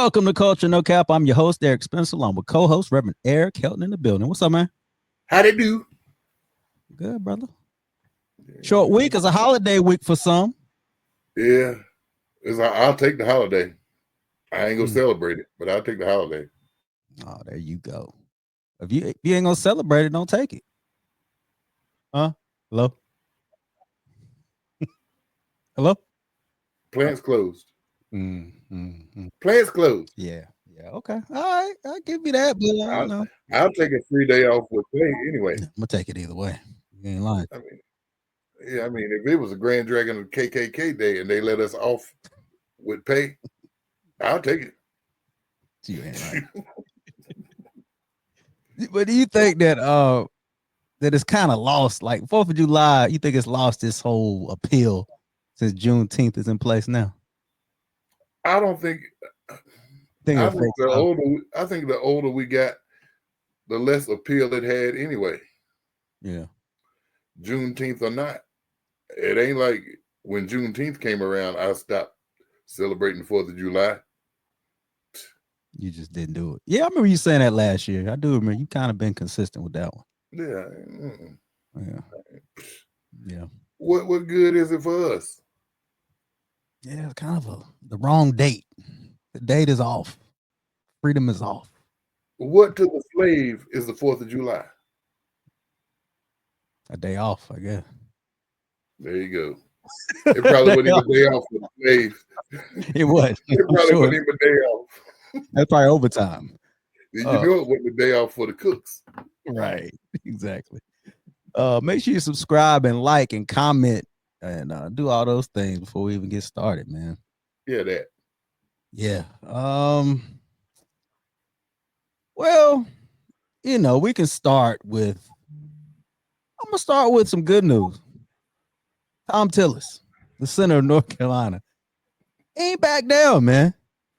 Welcome to Culture No Cap. I'm your host, Eric Spencer, along with co-host Reverend Eric Helton in the building. What's up, man? How they do? Good, brother. Short week is a holiday week for some. Yeah, I'll take the holiday. I ain't gonna celebrate it, but I'll take the holiday. Oh, there you go. If you ain't gonna celebrate it, don't take it. Huh? Hello? Hello? Plants closed. Mm-hmm. Plants closed. Yeah. Okay. All right. I'll give you that, but I'll take a free day off with pay anyway. I'm gonna take it either way. You ain't lying. I mean, if it was a Grand Dragon of KKK day and they let us off with pay, I'll take it. You ain't lying. But do you think that that it's kind of lost? Like 4th of July, you think it's lost this whole appeal since Juneteenth is in place now? I don't think. I think the older we got, the less appeal it had anyway. Yeah. Juneteenth or not, it ain't like when Juneteenth came around, I stopped celebrating 4th of July. You just didn't do it. Yeah, I remember you saying that last year. I do remember you kind of been consistent with that one. Yeah. Yeah. What good is it for us? Yeah, it's kind of the wrong date. The date is off. Freedom is off. What to the slave is the 4th of July? A day off, I guess. There you go. It probably wasn't even a day off for the slave. It was. It probably wasn't even a day off. That's probably overtime. You know it wasn't a day off for the cooks. Right. Exactly. Make sure you subscribe and like and comment and do all those things before we even get started, man. Yeah, that. Yeah. Well, we can start with. I'm gonna start with some good news. Tom Tillis, the senator of North Carolina, ain't back down, man.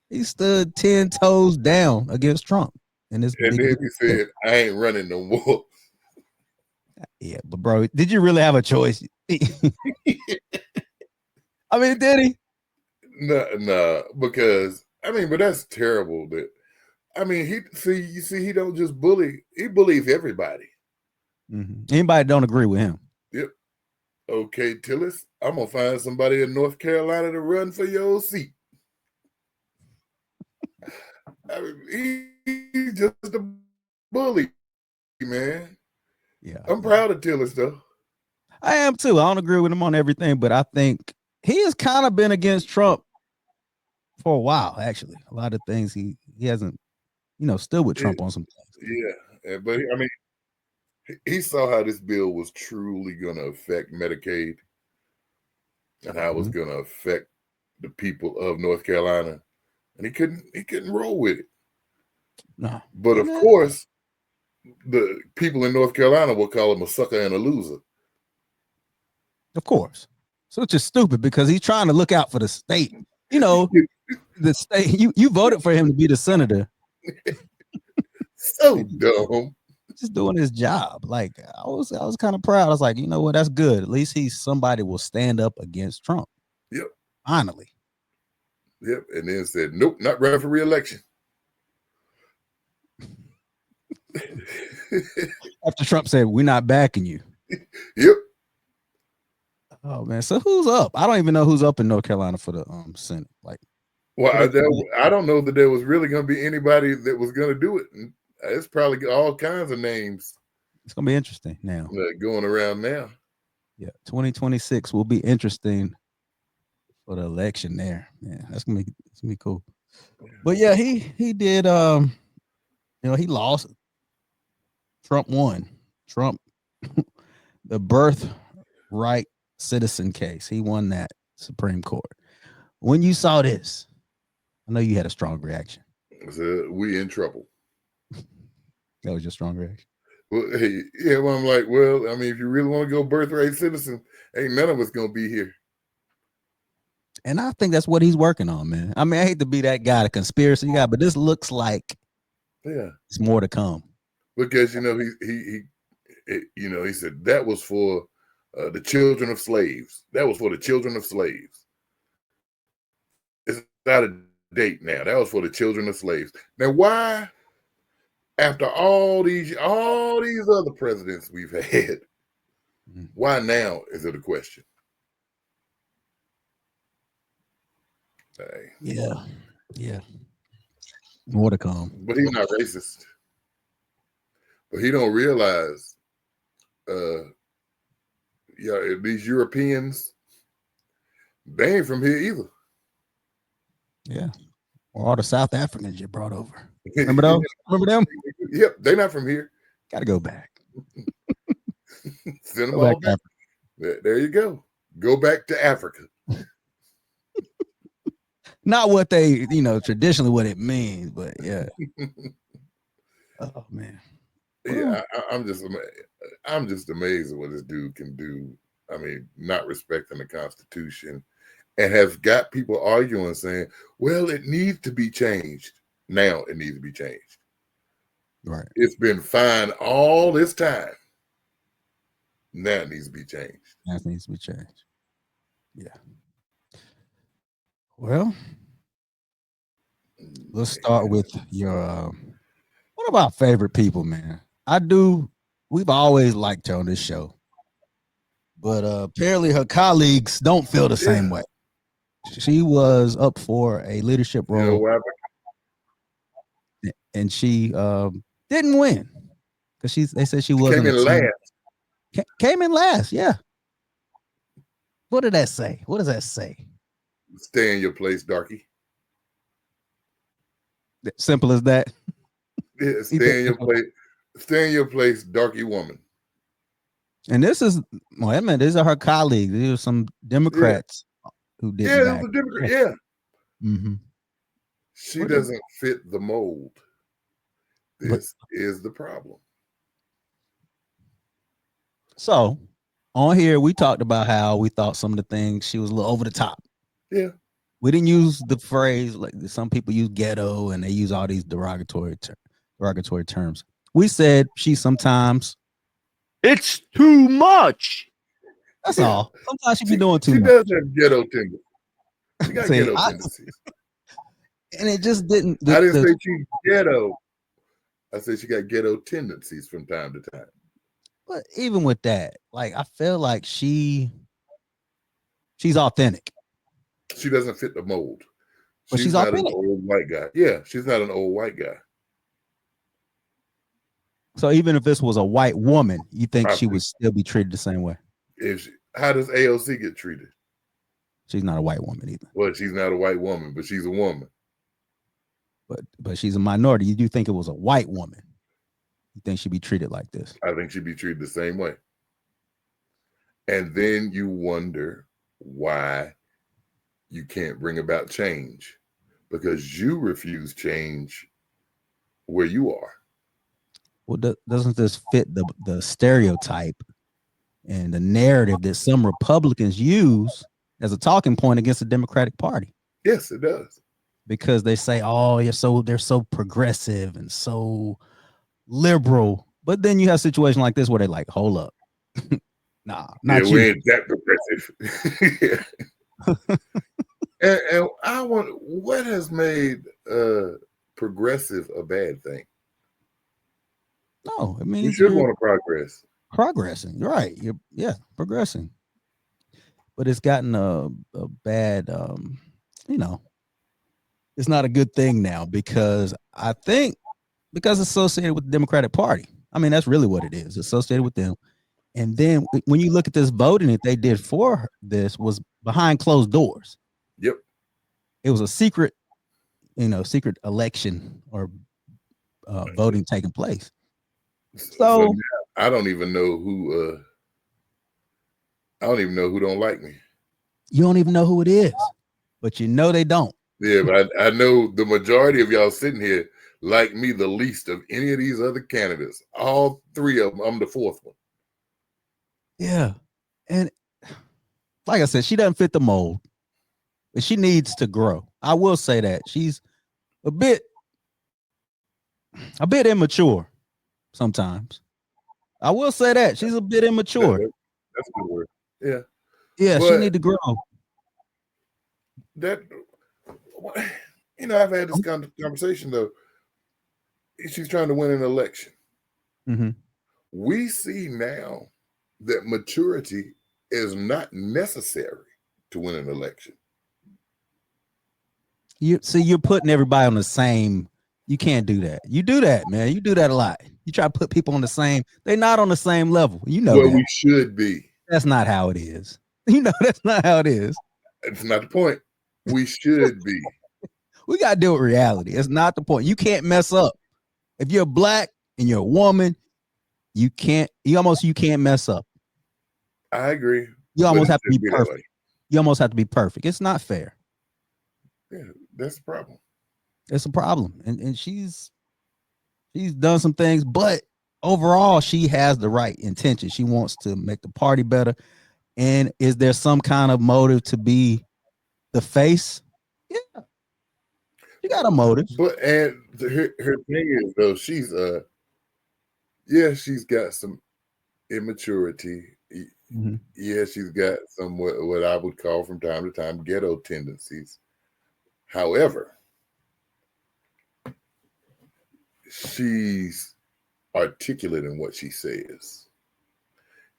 He stood 10 toes down against Trump. And then he said, I ain't running no more. Yeah, but bro, did you really have a choice? I mean, did he? No, because but that's terrible. He don't just bully, he bullies everybody. Mm-hmm. Anybody don't agree with him. Yep. Okay, Tillis, I'm gonna find somebody in North Carolina to run for your seat. He's just a bully, man. Yeah. I'm proud of Tillis, though. I am too. I don't agree with him on everything, but I think he has kind of been against Trump for a while, actually. A lot of things he hasn't, stood with Trump on some things. Yeah, but he saw how this bill was truly going to affect Medicaid and how it was going to affect the people of North Carolina, and he couldn't roll with it. No, but of course, the people in North Carolina will call him a sucker and a loser. Of course, so it's just stupid because he's trying to look out for the state. The state. You voted for him to be the senator. So dumb. Just doing his job. Like I was kind of proud. I was like, you know what, that's good. At least somebody will stand up against Trump. Yep. Finally. Yep. And then said, nope, not running for re-election. After Trump said, we're not backing you. Yep. Oh man. So who's up? I don't even know who's up in North Carolina for the Senate. Like, well, I don't know that there was really going to be anybody that was going to do it. It's probably all kinds of names. It's going to be interesting now. Going around now. Yeah, 2026 will be interesting for the election there. Yeah, it's gonna be cool. But yeah, he did. He lost. Trump won. Trump, the birthright citizen case. He won that Supreme Court. When you saw this, I know you had a strong reaction. We in trouble. That was your strong reaction. Well, I'm like, if you really want to go birthright citizen, ain't none of us gonna be here. And I think that's what he's working on, man. I mean, I hate to be that guy, the conspiracy guy, but this looks like it's more to come. Because he said that was for the children of slaves. That was for the children of slaves. It's not a date now. That was for the children of slaves. Now, why, after all these other presidents we've had, why now is it a question? Yeah. More to come. But he's not racist. But he don't realize, these Europeans, they ain't from here either. Yeah. Or all the South Africans you brought over. Remember those? Remember them? Yep, they're not from here. Got to go back. Send them all back. There you go. Go back to Africa. Not what they, traditionally what it means, but yeah. Oh man. Yeah, I'm just amazed at what this dude can do. I mean, not respecting the Constitution, and has got people arguing, saying, "Well, it needs to be changed." Now it needs to be changed. Right. It's been fine all this time. Now it needs to be changed. Now it needs to be changed. Yeah. Well, let's start with your one of our favorite people, man. We've always liked her on this show, but apparently her colleagues don't feel the same way. She was up for a leadership role, and she didn't win because they said she wasn't came in last. Came in last, yeah. What did that say? What does that say? Stay in your place, darky. Simple as that. Yeah, stay in your place. Stay in your place, darky woman. And these are her colleagues. These are some Democrats who did. Yeah, it was a Democrat. Yeah. Mm-hmm. She doesn't fit the mold. This is the problem. So, on here, we talked about how we thought some of the things she was a little over the top. Yeah. We didn't use the phrase like some people use ghetto and they use all these derogatory terms. We said she sometimes it's too much. That's all. Sometimes she be doing too much. She does have ghetto tendencies. She got ghetto tendencies. And it just didn't. I didn't say she's ghetto. I said she got ghetto tendencies from time to time. But even with that, like I feel like she's authentic. She doesn't fit the mold. But she's not authentic. An old white guy. Yeah, she's not an old white guy. So even if this was a white woman, you think she would still be treated the same way? How does AOC get treated? She's not a white woman either. Well, she's not a white woman, but she's a woman. But she's a minority. You do think it was a white woman? You think she'd be treated like this? I think she'd be treated the same way. And then you wonder why you can't bring about change, because you refuse change where you are. Well, doesn't this fit the stereotype and the narrative that some Republicans use as a talking point against the Democratic Party? Yes, it does. Because they say, "Oh, they're so progressive and so liberal," but then you have situations like this where they're like, "Hold up, nah, not you. We ain't that progressive." and I want, what has made progressive a bad thing? No, it means you should want to progress. Progressing, right? Progressing. But it's gotten a bad, it's not a good thing now because it's associated with the Democratic Party. I mean, that's really what it is, associated with them. And then when you look at this voting that they did for this was behind closed doors. Yep. It was a secret election or voting taking place. So I don't even know who don't like me. You don't even know who it is, but you know they don't. Yeah, but I know the majority of y'all sitting here like me the least of any of these other candidates. All three of them, I'm the fourth one. Yeah. And like I said, she doesn't fit the mold, but she needs to grow. I will say that she's a bit immature sometimes. I will say that she's a bit immature. That's a good word. Yeah. Yeah, she need to grow. I've had this kind of conversation though. She's trying to win an election. Mm-hmm. We see now that maturity is not necessary to win an election. You're putting everybody on the same. You can't do that. You do that, man. You do that a lot. You try to put people on the same. They're not on the same level. Well, that. We should be. That's not how it is. That's not how it is. It's not the point. We should be. We got to deal with reality. It's not the point. You can't mess up. If you're black and you're a woman, you can't mess up. I agree. You almost have to be perfect. You almost have to be perfect. It's not fair. Yeah, that's the problem. It's a problem. And she's done some things, but overall, she has the right intention. She wants to make the party better. And is there some kind of motive to be the face? Yeah. She got a motive. But her thing is though, she's she's got some immaturity. Mm-hmm. Yeah, she's got some what I would call from time to time ghetto tendencies. However, she's articulate in what she says.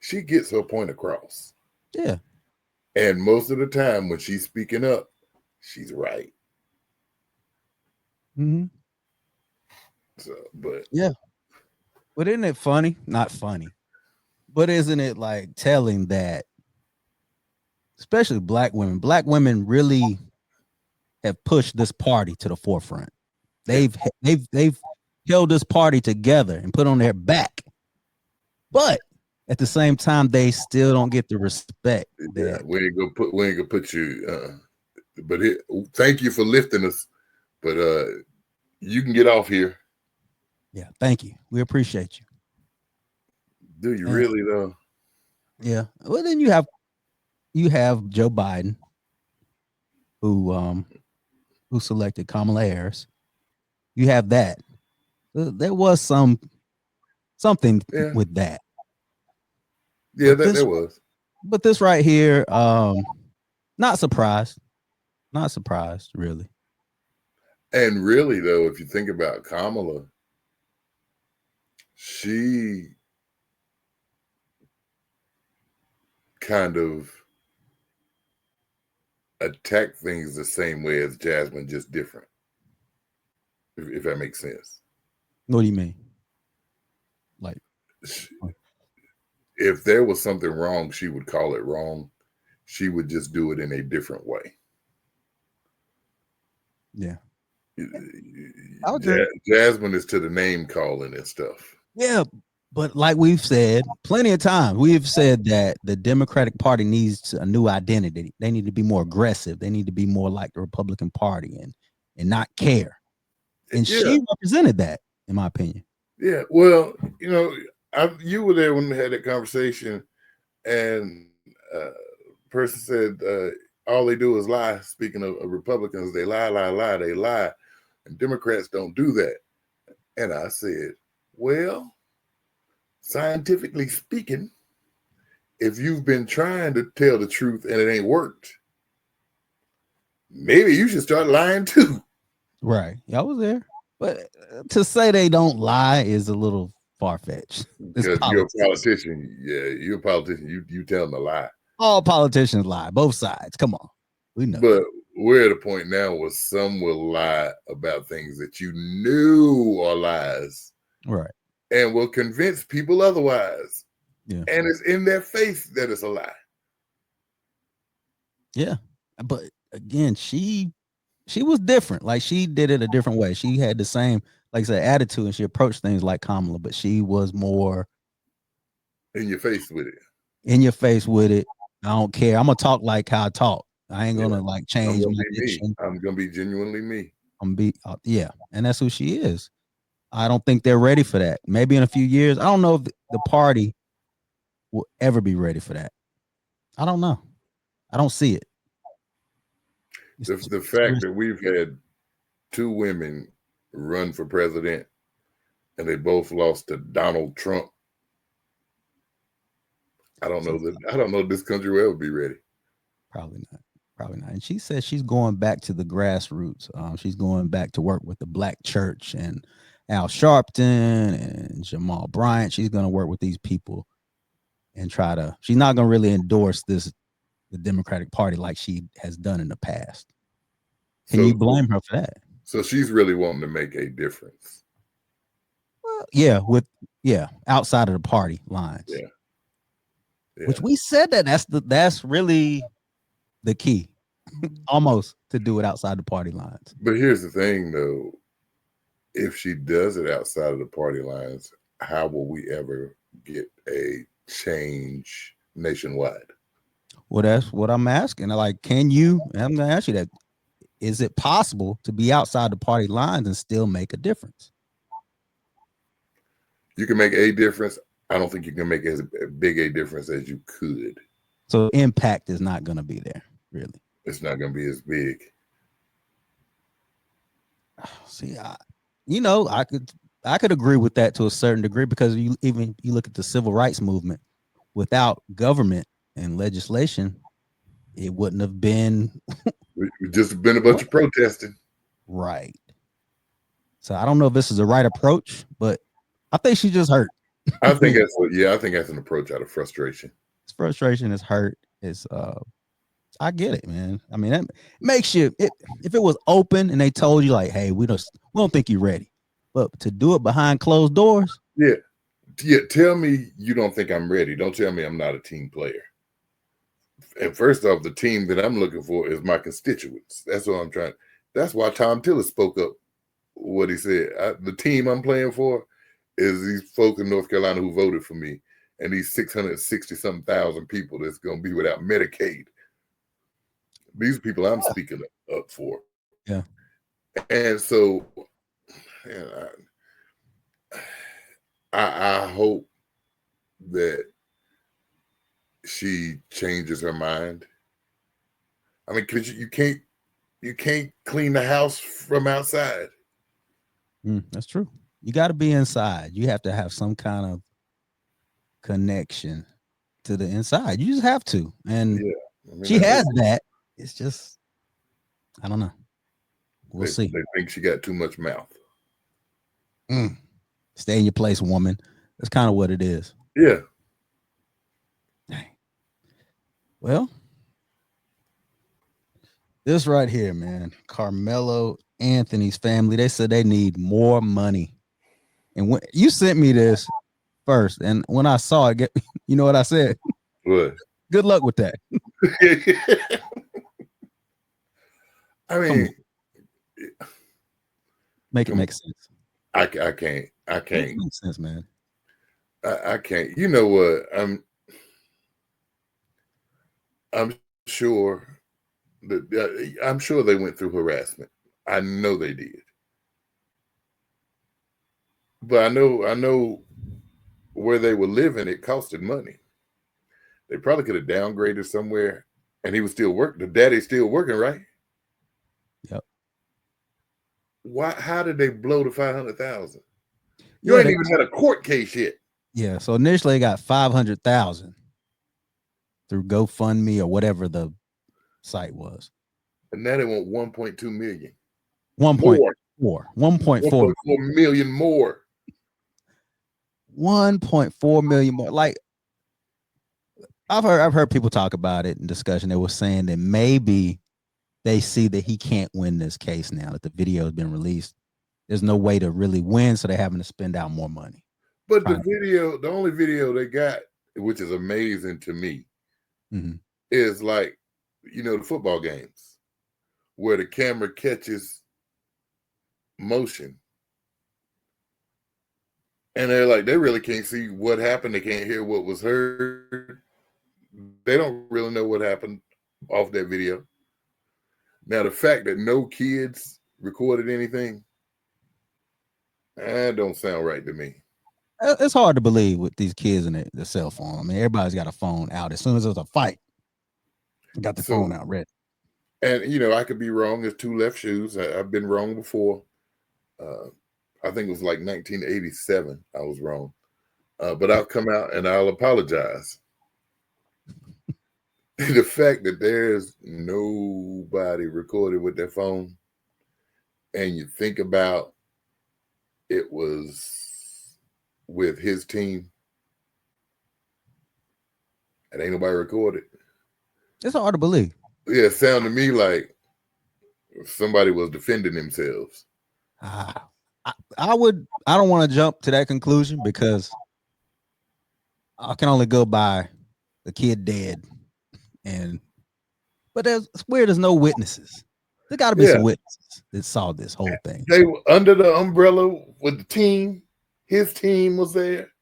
She gets her point across. Yeah. And most of the time when she's speaking up, she's right. Mm-hmm. So, but yeah. But isn't it funny? Not funny. But isn't it like telling that especially black women really have pushed this party to the forefront. They've held this party together and put on their back. But at the same time, they still don't get the respect. Yeah, we ain't gonna put you. But thank you for lifting us. But you can get off here. Yeah, thank you. We appreciate you. Do you really though? Yeah. Well, then you have Joe Biden, who selected Kamala Harris. You have that. There was something with that. Yeah, there was. But this right here, not surprised. Not surprised, really. And really, though, if you think about Kamala, she kind of attacked things the same way as Jasmine, just different. If that makes sense. What do you mean? Like, if there was something wrong, she would call it wrong. She would just do it in a different way. Yeah. Jasmine is to the name calling and stuff. Yeah, but like we've said plenty of times, we've said that the Democratic Party needs a new identity. They need to be more aggressive. They need to be more like the Republican Party and not care. And she represented that, in my opinion. Yeah, well, you were there when we had that conversation, and person said all they do is lie. Speaking of Republicans, they lie, they lie. And Democrats don't do that. And I said, well, scientifically speaking, if you've been trying to tell the truth and it ain't worked, maybe you should start lying too. Right. I was there. But to say they don't lie is a little far-fetched. Because you're a politician. Yeah, you're a politician. You tell them a lie. All politicians lie. Both sides. Come on. We know. But we're at a point now where some will lie about things that you knew are lies. Right. And will convince people otherwise. Yeah. And it's in their face that it's a lie. Yeah. But again, she was different. Like, she did it a different way. She had the same, like I said, attitude, and she approached things like Kamala, but she was more in your face with it. In your face with it. I don't care. I'm gonna talk like how I talk. I ain't gonna like change my diction. I'm gonna be genuinely me. Yeah, and that's who she is. I don't think they're ready for that. Maybe in a few years. I don't know if the party will ever be ready for that. I don't know. I don't see it. The fact that we've had two women run for president and they both lost to Donald Trump. I don't know if this country will ever be ready. Probably not. Probably not. And she says she's going back to the grassroots. She's going back to work with the Black Church and Al Sharpton and Jamal Bryant. She's going to work with these people and try to. She's not going to really endorse the Democratic Party like she has done in the past. Can you blame her for that? So she's really wanting to make a difference. Well, outside of the party lines. Yeah. Which we said that's really the key, almost, to do it outside the party lines. But here's the thing, though: if she does it outside of the party lines, how will we ever get a change nationwide? Well, that's what I'm asking. Like, I'm going to ask you that. Is it possible to be outside the party lines and still make a difference? You can make a difference. I don't think you can make as big a difference as you could. So impact is not going to be there, really. It's not going to be as big. See, I could agree with that to a certain degree, because you look at the civil rights movement. Without government and legislation, it wouldn't have been. We've just been a bunch of protesting. Right. So I don't know if this is the right approach, but I think she just hurt. I think that's an approach out of frustration. It's frustration. It's hurt. It's I get it, man. I mean, that makes you. If it was open and they told you like, "Hey, we don't think you're ready," but to do it behind closed doors. Yeah. Tell me you don't think I'm ready. Don't tell me I'm not a team player. And first off, the team that I'm looking for is my constituents. That's what I'm trying. That's why Tom Tillis spoke up. What he said: the team I'm playing for is these folks in North Carolina who voted for me, and these 660-something thousand people that's going to be without Medicaid. These people I'm speaking up for. Yeah. And so, I hope that she changes her mind. I mean, because you can't clean the house from outside. That's true. You got to be inside. You have to have some kind of connection to the inside. You just have to. And she has that. It's just, I don't know. We'll see. They think she got too much mouth. Stay in your place, woman. That's kind of what it is. Yeah. Dang. Well, this right here, man. Carmelo Anthony's family, they said they need more money. And when you sent me this first, and when I saw it, you know what I said? What? Good luck with that. I mean, make it make sense. I can't. Make it make sense, man. I can't. You know what? I'm sure they went through harassment. I know they did. But I know where they were living, it costed money. They probably could have downgraded somewhere, and he was still working. The daddy's still working, right? Yep. Why? How did they blow the 500,000? You ain't even had a court case yet. Yeah. So initially, they got 500,000 through GoFundMe or whatever the site was, and now they want 1.2 million. 1.4 million more. 1.4 million more. Like, I've heard people talk about it in discussion. They were saying that maybe they see that he can't win this case now that the video has been released. There's no way to really win, so they're having to spend out more money. But the only video they got, which is amazing to me, is like, the football games where the camera catches motion. And they're like, they really can't see what happened. They can't hear what was heard. They don't really know what happened off that video. Now, the fact that no kids recorded anything, that don't sound right to me. It's hard to believe with these kids and the cell phone. I mean, everybody's got a phone out. As soon as there's a fight, got the phone out ready. And, I could be wrong. There's two left shoes. I've been wrong before. I think it was like 1987. I was wrong. But I'll come out and I'll apologize. the fact that there's nobody recorded with their phone, and you think about it was with his team, and ain't nobody recorded. It's hard to believe. Yeah, it sounded to me like somebody was defending themselves. I don't want to jump to that conclusion because I can only go by the kid dead, but it's weird. There's no witnesses. There got to be some witnesses that saw this whole thing. They were under the umbrella with the team. His team was there,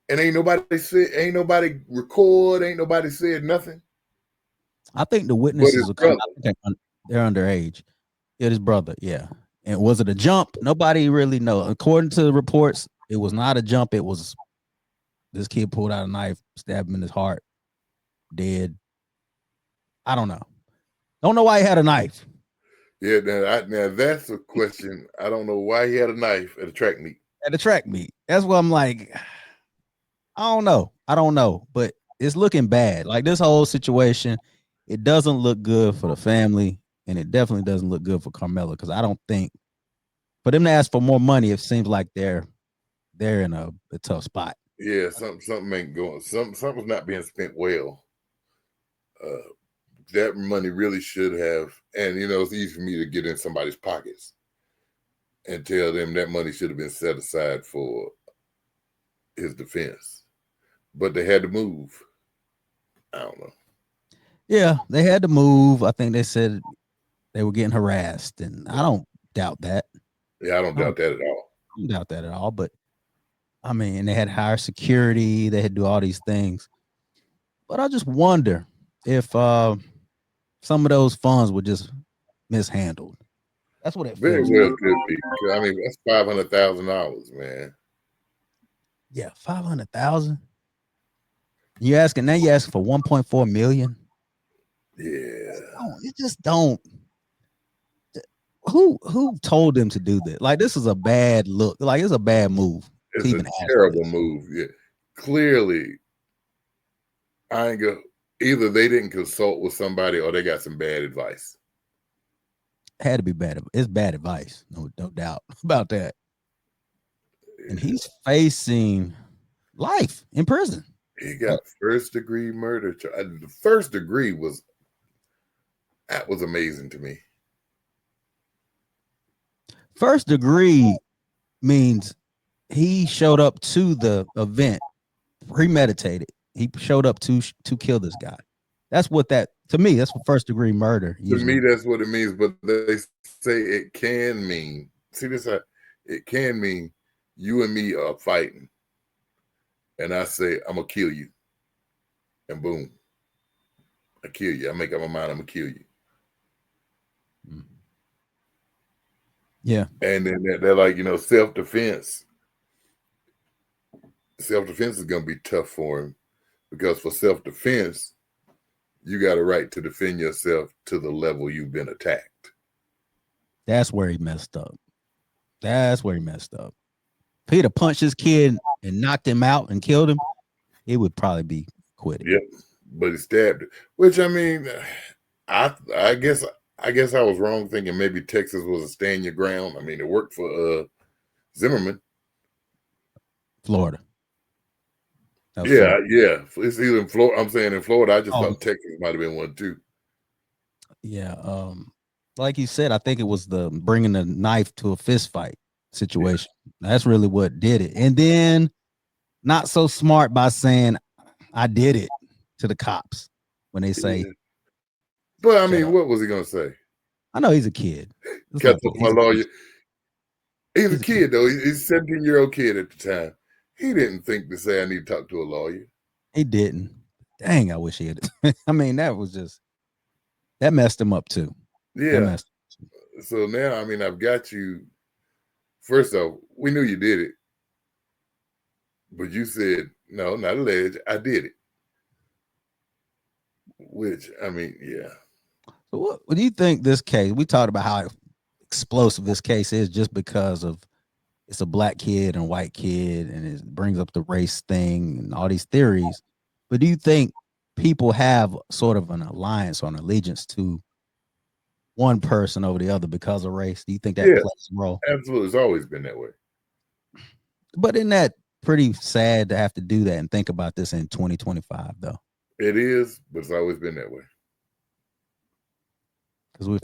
and ain't nobody record. Ain't nobody said nothing. I think the witnesses are coming. They're underage. Yeah, his brother. Yeah. And was it a jump? Nobody really knows. According to the reports, it was not a jump. It was this kid pulled out a knife, stabbed him in his heart, dead. I don't know. Don't know why he had a knife. Yeah, now that's a question. I don't know why he had a knife at a track meet. At a track meet. That's what I'm like. I don't know. But it's looking bad. Like this whole situation, it doesn't look good for the family. And it definitely doesn't look good for Carmelo because I don't think for them to ask for more money, it seems like they're in a tough spot. Yeah, something ain't going. Something's not being spent well. That money really should have, and it's easy for me to get in somebody's pockets and tell them that money should have been set aside for his defense, but they had to move. I don't know. Yeah, they had to move. I think they said they were getting harassed, and I don't doubt that. Yeah, I don't doubt that at all. I don't doubt that at all. But I mean, they had higher security. They had to do all these things. But I just wonder if some of those funds were just mishandled. That's what it very feels well like. could be. I mean, that's $500,000, man. Yeah, 500,000. You're asking for 1.4 million. Yeah, It just don't. Who told them to do that? Like, this is a bad look. Like, it's a bad move. It's a terrible move. Yeah, clearly, I ain't go. Either they didn't consult with somebody or they got some bad advice. Had to be bad. It's bad advice. No doubt about that. And he's facing life in prison. He got first-degree murder. The first degree was amazing to me. First degree means he showed up to the event premeditated. He showed up to kill this guy. That's what to me, that's what first degree murder. To me, that's what it means. But they say it can mean. See this? It can mean you and me are fighting, and I say I'm gonna kill you, and boom, I kill you. I make up my mind I'm gonna kill you. Yeah. And then they're like, self-defense. Self-defense is going to be tough for him because for self-defense, you got a right to defend yourself to the level you've been attacked. That's where he messed up. If he'd have punched his kid and knocked him out and killed him, it would probably be acquitted. Yep. But he stabbed it, which I mean, I guess I was wrong thinking maybe Texas was a stand your ground. I mean, it worked for Zimmerman. Florida. Yeah. It's either in Florida. I'm saying in Florida. I just thought Texas might have been one too. Yeah. Like you said, I think it was the bringing the knife to a fist fight situation. Yeah. That's really what did it. And then not so smart by saying I did it to the cops when they say. Yeah. But I mean, what was he gonna say? I know he's a kid. Cut my lawyer. He's a kid though. He's a 17-year-old kid at the time. He didn't think to say I need to talk to a lawyer. He didn't. Dang, I wish he had. I mean, that messed him up too. Yeah. So now, I mean, I've got you. First off, we knew you did it, but you said no, not alleged. I did it. Which I mean, yeah. So what do you think this case? We talked about how explosive this case is just because of it's a black kid and a white kid, and it brings up the race thing and all these theories. But do you think people have sort of an alliance or an allegiance to one person over the other because of race? Do you think that plays a role? Absolutely. It's always been that way. But isn't that pretty sad to have to do that and think about this in 2025, though? It is, but it's always been that way. Because we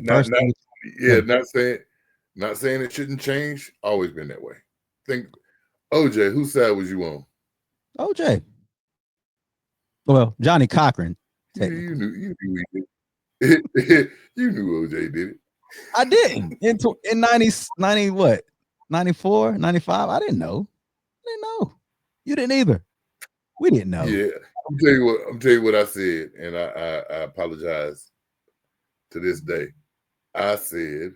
not saying it shouldn't change. Always been that way. Think, OJ, whose side was you on? OJ. Well, Johnny Cochran. You knew he did. You knew OJ did it. I didn't. In 90 what? 94, 95? I didn't know. You didn't either. We didn't know. Yeah. I'm tell you what I said, and I apologize to this day. I said,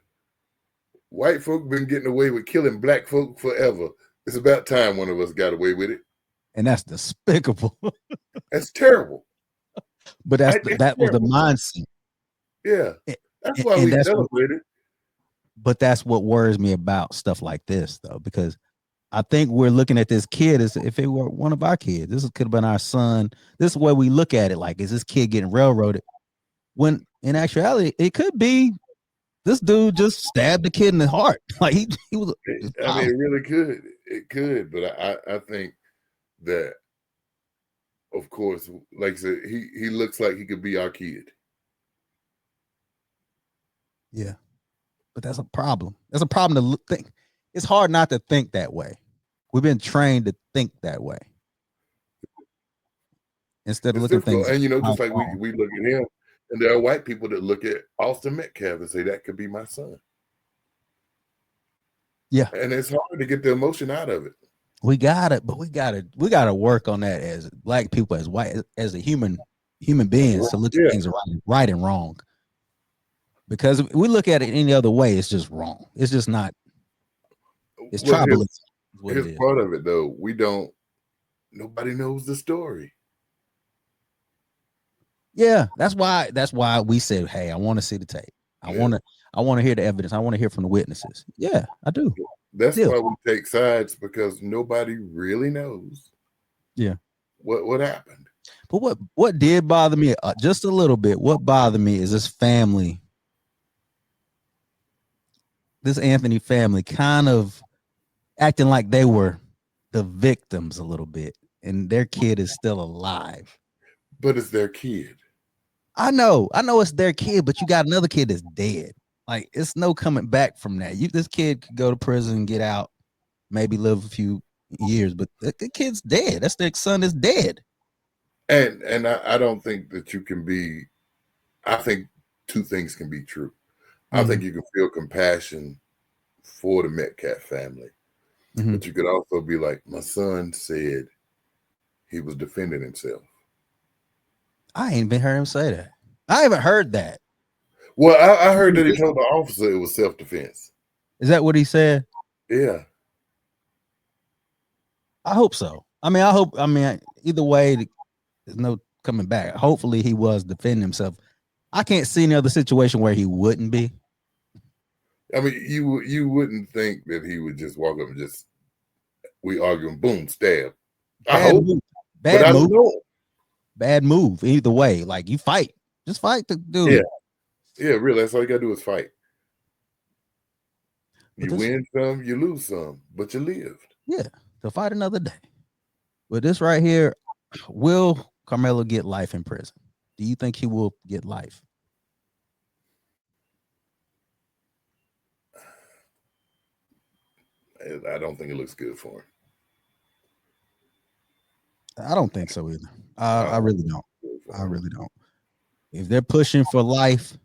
white folk been getting away with killing black folk forever. It's about time one of us got away with it. And that's despicable. That's terrible. But that was the mindset. Yeah. That's why we celebrated. But that's what worries me about stuff like this, though, because I think we're looking at this kid as if it were one of our kids. This could have been our son. This is the way we look at it. Like, is this kid getting railroaded? When in actuality, it could be this dude just stabbed the kid in the heart. Like he was. I mean, it really could. It could, but I think that, of course, like I said, he looks like he could be our kid. Yeah, but that's a problem. That's a problem to think. It's hard not to think that way. We've been trained to think that way instead of looking at things. And just like we look at him, and there are white people that look at Austin Metcalf and say that could be my son. Yeah, and it's hard to get the emotion out of it. We got it, but we gotta work on that as black people, as white, as a human beings, to look at things right and wrong. Because if we look at it any other way, it's just wrong. It's just not. It's tribalism. Here's part of it, though. Nobody knows the story. Yeah, that's why we said, hey, I want to see the tape. I want to hear the evidence. I want to hear from the witnesses. Yeah, I do. That's why we take sides, because nobody really knows. Yeah, what happened. But what did bother me just a little bit? What bothered me is this family, this Anthony family, kind of acting like they were the victims a little bit, and their kid is still alive. But it's their kid. I know it's their kid, but you got another kid that's dead. Like, it's no coming back from that. This kid could go to prison and get out, maybe live a few years, but the kid's dead. That's their son is dead. And I don't think that you can be. I think two things can be true. I think you can feel compassion for the Metcalf family, but you could also be like, my son said he was defending himself. I ain't even heard him say that. I haven't heard that. Well, I heard that he told the officer it was self-defense. Is that what he said? Yeah. I hope so. I mean, either way, there's no coming back. Hopefully he was defending himself. I can't see any other situation where he wouldn't be. I mean, you wouldn't think that he would just walk up and just, we arguing, boom, stab. Bad move. Either way, like, you fight. Just fight the dude. Yeah, really. That's all you gotta do is fight. You win some, you lose some, but you lived. Yeah, to fight another day. But this right here, will Carmelo get life in prison? Do you think he will get life? I don't think it looks good for him. I don't think so either. I really don't. I really don't. If they're pushing for life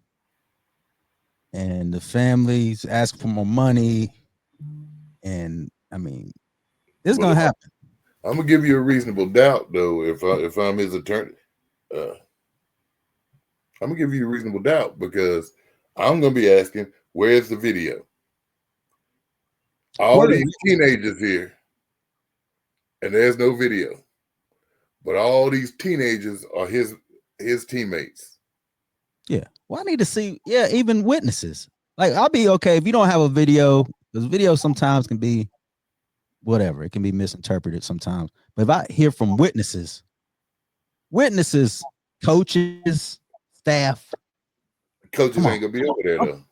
and the families ask for more money, and I mean, it's gonna happen. I'm gonna give you a reasonable doubt, though. If I'm his attorney, I'm gonna give you a reasonable doubt, because I'm gonna be asking, where's the video? All these teenagers here, and there's no video. But all these teenagers are his teammates. Yeah. Well, I need to see, even witnesses. Like, I'll be okay if you don't have a video, because video sometimes can be whatever. It can be misinterpreted sometimes. But if I hear from witnesses coaches, staff. Coaches ain't gonna be over there though.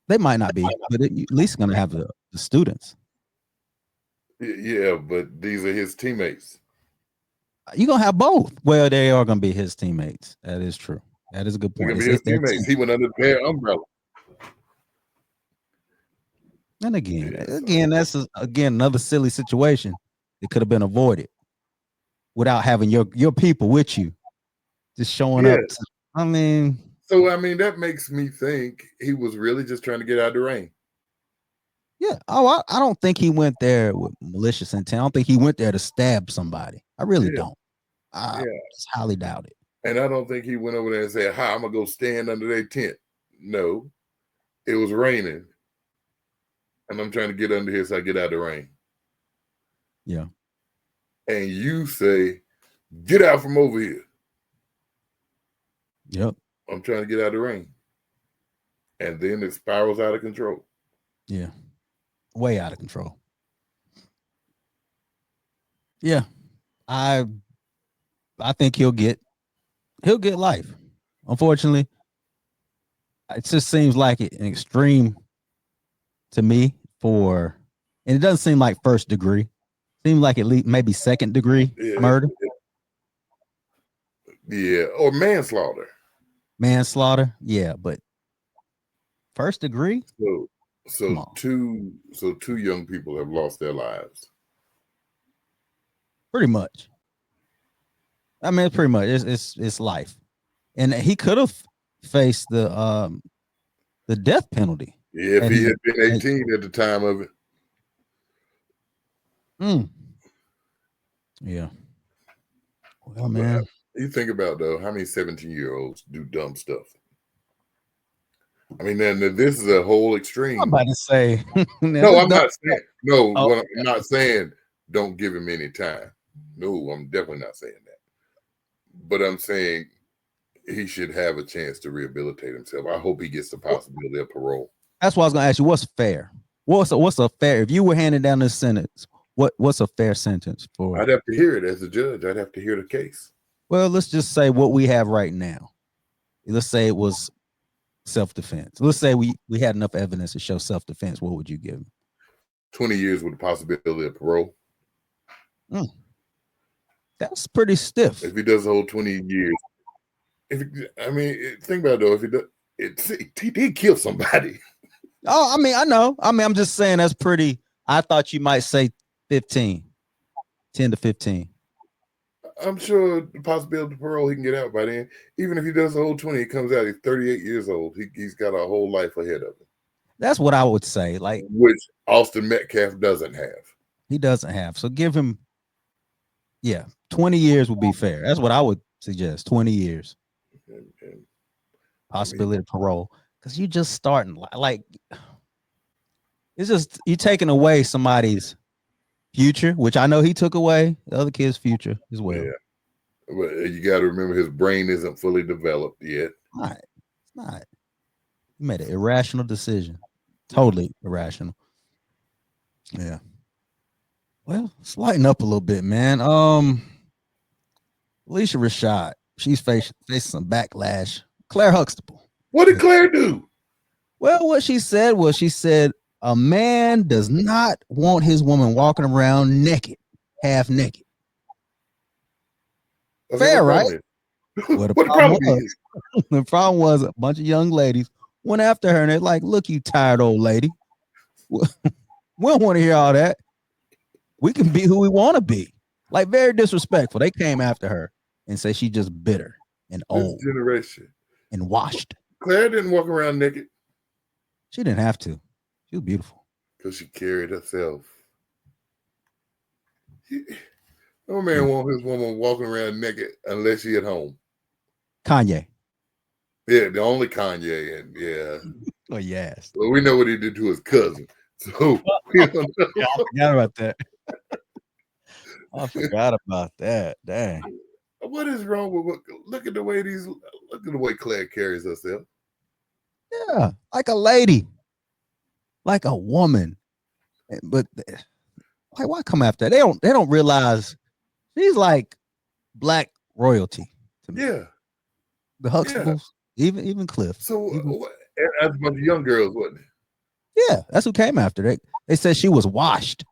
They might not be, but at least gonna have the students. Yeah, but these are his teammates. You're gonna have both. Well, they are gonna be his teammates. That is true. That is a good They're point. gonna be his teammates. He went under their umbrella. And again, that's another silly situation. It could have been avoided without having your people with you, just showing up. I mean, that makes me think he was really just trying to get out of the rain. Yeah. Oh, I don't think he went there with malicious intent. I don't think he went there to stab somebody. I really don't. I just highly doubt it. And I don't think he went over there and said, "Hi, I'm gonna go stand under their tent." No, it was raining, and I'm trying to get under here so I get out of the rain. Yeah. And you say, "Get out from over here." Yep. I'm trying to get out of the rain, and then it spirals out of control. Yeah. Way out of control. Yeah. I think he'll get life. Unfortunately, it just seems like an extreme to me and it doesn't seem like first degree. Seems like at least maybe second degree murder. Yeah, or manslaughter. Manslaughter, yeah, but first degree. So two young people have lost their lives. Pretty much. I mean, pretty much it's life, and he could have faced the death penalty. Yeah, if he had been 18 at the time of it. Yeah. Well, man, you think about though how many 17-year-olds do dumb stuff. I mean, then this is a whole extreme. I'm about to say. No, I'm not saying. No, I'm not saying don't give him any time. No, I'm definitely not saying that. But I'm saying he should have a chance to rehabilitate himself. I hope he gets the possibility of parole. That's what I was going to ask you. What's fair? What's a fair? If you were handing down this sentence, what's a fair sentence for? I'd have to hear it as a judge. I'd have to hear the case. Well, let's just say what we have right now. Let's say it was self-defense. Let's say we had enough evidence to show self-defense. What would you give him? 20 years with the possibility of parole. That's pretty stiff. If he does the whole 20 years, think about it though. If he does, he did kill somebody. Oh, I mean, I know. I mean, I'm just saying that's pretty. I thought you might say 10 to 15. I'm sure the possibility of parole, he can get out by then. Even if he does the whole 20, he comes out, he's 38 years old. He's got a whole life ahead of him. That's what I would say. Like, which Austin Metcalf doesn't have. He doesn't have. So give him, 20 years would be fair. That's what I would suggest. 20 years. Possibility of parole. Because you just starting, like, it's just, you're taking away somebody's future, which I know he took away the other kid's future as well. Yeah. But you got to remember his brain isn't fully developed yet. It's not. He made an irrational decision. Totally irrational. Yeah. Well, let's lighten up a little bit, man. Phylicia Rashad, she's facing some backlash. Claire Huxtable. What did Claire do? Well, what she said was, a man does not want his woman walking around naked, half naked. Fair, right? Well, the problem was a bunch of young ladies went after her and they're like, "Look, you tired old lady. We don't want to hear all that. We can be who we want to be." Like, very disrespectful. They came after her and say she just bitter and old generation and washed. Claire didn't walk around naked. She didn't have to. She was beautiful because she carried herself. No man wants his woman walking around naked unless she at home. Kanye. Yeah, the only Kanye, and yeah. Oh yes. Well, we know what he did to his cousin. So I forgot about that. I forgot about that. Dang. What is wrong with look at the way Claire carries herself. Yeah, like a lady, like a woman. But why come after that? They don't realize she's like Black royalty to me. Yeah. The Huxtables, even Cliff. So even, that's a bunch of young girls, wasn't it? yeah, that's who came after. They said she was washed.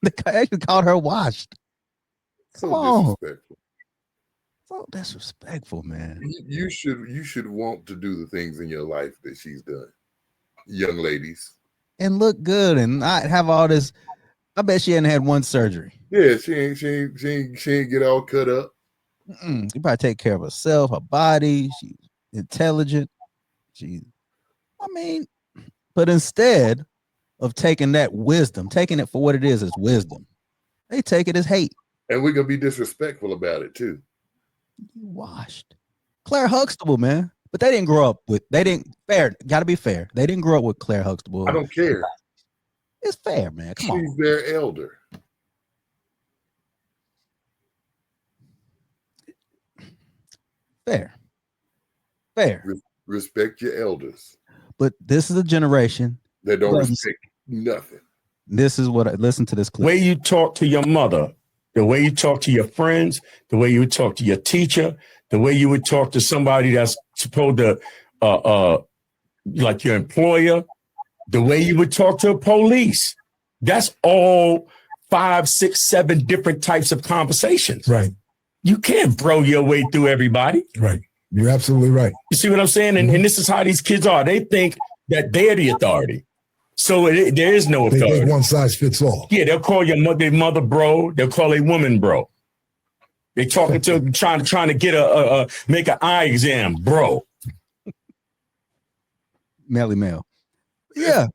They actually called her washed. So Come on. disrespectful. So disrespectful, man. You should want to do the things in your life that she's done, young ladies, and look good and not have all this. I bet she hadn't had one surgery. Yeah, she ain't get all cut up. She probably take care of herself, her body. She's intelligent. But instead of taking that wisdom, taking it for what it is as wisdom, they take it as hate. And we're gonna be disrespectful about it too. You washed. Claire Huxtable, man. But they didn't grow up with, gotta be fair. They didn't grow up with Claire Huxtable. I don't care. It's fair, man. Come on. She's their elder. Fair. Respect your elders. But this is a generation that don't respect nothing. This is what listen to this clip. The way you talk to your mother, the way you talk to your friends, the way you would talk to your teacher, the way you would talk to somebody that's supposed to like your employer, the way you would talk to police. That's all 5, 6, 7 different types of conversations. Right. You can't bro your way through everybody. Right. You're absolutely right. You see what I'm saying? And this is how these kids are. They think that they're the authority. So there is no authority. They think one size fits all. Yeah, they'll call their mother bro. They'll call a woman bro. They talking to trying to get make an eye exam, bro. Melly Mel. Yeah,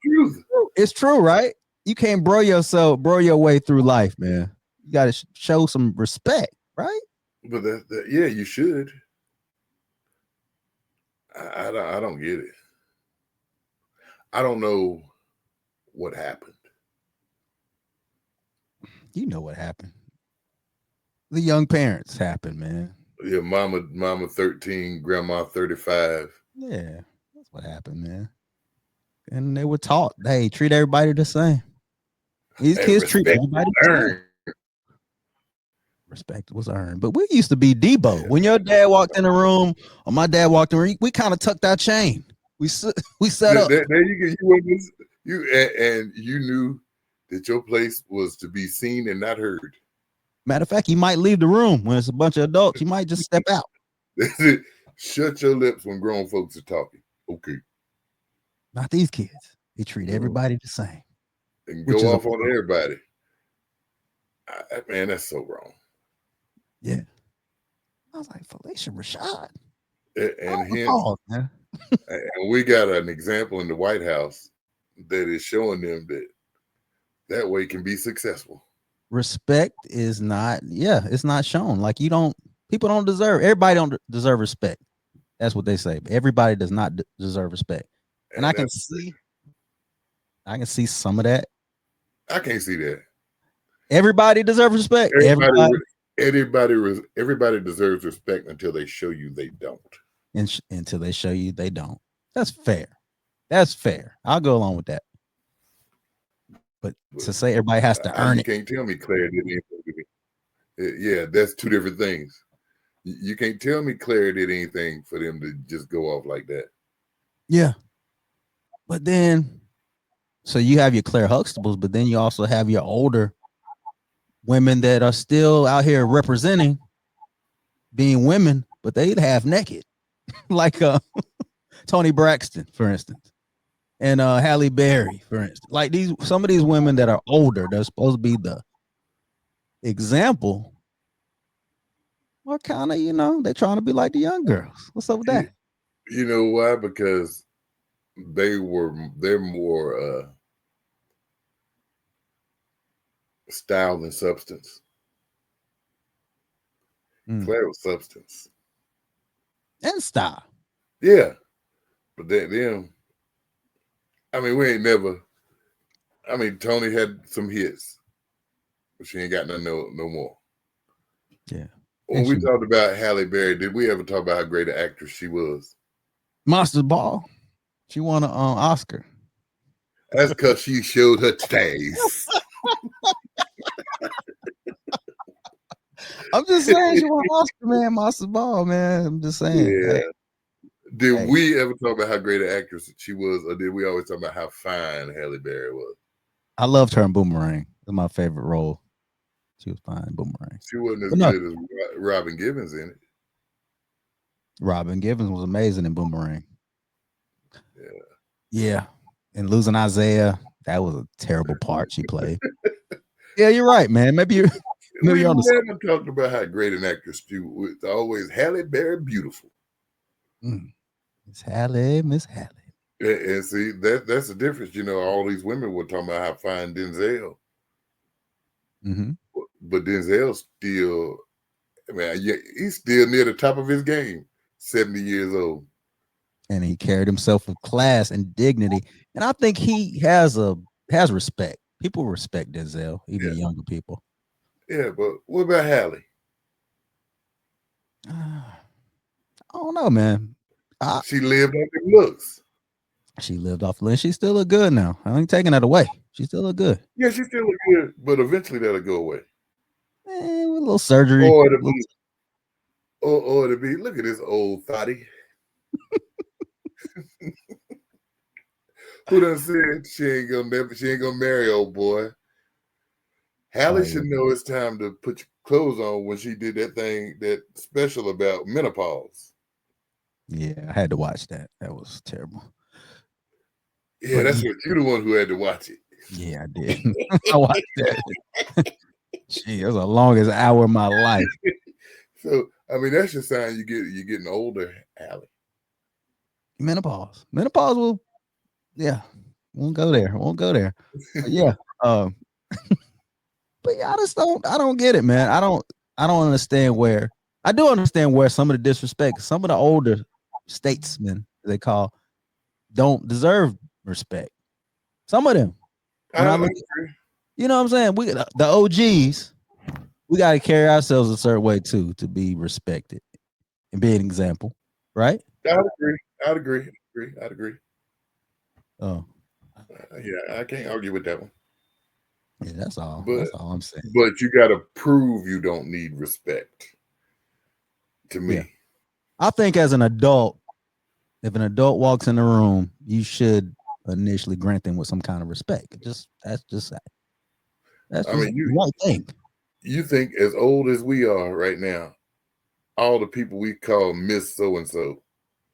it's true, right? You can't bro your way through life, man. You got to show some respect, right? But yeah, you should. I don't get it. I don't know what happened. You know what happened. The young parents happened, man. Yeah, mama 13, grandma 35. Yeah, that's what happened, man. And they were taught, hey, treat everybody the same. These kids treat everybody the same. Respect was earned. But we used to be Debo. Yeah. When your dad walked in the room or my dad walked in the room, we kind of tucked our chain. We set up. There you go. You knew that your place was to be seen and not heard. Matter of fact, you might leave the room when it's a bunch of adults. You might just step out. Shut your lips when grown folks are talking. Okay. Not these kids. They treat everybody the same. And go off on everybody. Man, that's so wrong. Yeah. I was like, Phylicia Rashad. And we got an example in the White House that is showing them that way can be successful. Respect is not, it's not shown. Like people don't deserve, everybody don't deserve respect. That's what they say. Everybody does not deserve respect. And I can see some of that. I can't see that. Everybody deserves respect. Everybody deserves respect until they show you they don't. Until they show you they don't. That's fair. That's fair. I'll go along with that. But to say everybody has to earn it. You can't tell me Claire did anything to me. Yeah, that's two different things. You can't tell me Claire did anything for them to just go off like that. Yeah. But then, so you have your Claire Huxtables, but then you also have your older women that are still out here representing being women, but they half naked. Like Toni Braxton, for instance, and Halle Berry, for instance. Like some of these women that are older, they're supposed to be the example, or kind of, they're trying to be like the young girls. What's up with that? You know why? Because they're more style than substance. Claire was substance and style. Yeah, but them. We ain't never. Toni had some hits, but she ain't got none no more. Yeah. When we talked about Halle Berry, did we ever talk about how great an actress she was? Monsters Ball. She won an Oscar. That's because she showed her taste. I'm just saying she won Oscar, man, Master Ball, man. I'm just saying. Yeah. Did Hey. we ever talk about how great an actress she was, or did we always talk about how fine Halle Berry was? I loved her in Boomerang. That's my favorite role. She was fine in Boomerang. She wasn't as But no. good as Robin Givens in it. Robin Givens was amazing in Boomerang. Yeah. Yeah. And losing Isaiah, that was a terrible part she played. Yeah, you're right, man. Maybe you're We on the never talked about how great an actress she was. Always Halle Berry beautiful. Miss Halle, Miss Halle. And see, that's the difference. You know, all these women were talking about how fine Denzel. Mm-hmm. But Denzel still, man, he's still near the top of his game, 70 years old. And he carried himself with class and dignity. And I think he has respect. People respect Denzel, even younger people. Yeah, but what about Halle? I don't know, man. She lived off the looks. She lived off Lynn. She still look good now. I ain't taking that away. She still look good. Yeah, she still look good, but eventually that'll go away. With a little surgery. Or to be, look at this old thotty. Who done said she ain't gonna marry old boy? Halle should know it's time to put your clothes on when she did that special about menopause. Yeah, I had to watch that. That was terrible. Yeah, but that's what you're the one who had to watch it. Yeah, I did. I watched that. Gee, it was the longest hour of my life. So, I mean, that's your sign you're getting older, Halle. Menopause will, won't go there. But yeah. But yeah, I don't get it, man. I don't understand where. I do understand where some of the disrespect, some of the older statesmen they call don't deserve respect. Some of them. When I look at, you know what I'm saying? We the OGs, we got to carry ourselves a certain way too to be respected and be an example, right? I'd agree. Oh. Yeah, I can't argue with that one. Yeah, that's all. That's all I'm saying. But you got to prove you don't need respect. To me, yeah. I think as an adult, if an adult walks in the room, you should initially grant them with some kind of respect. That's the right thing. You think as old as we are right now, all the people we call Miss So and So,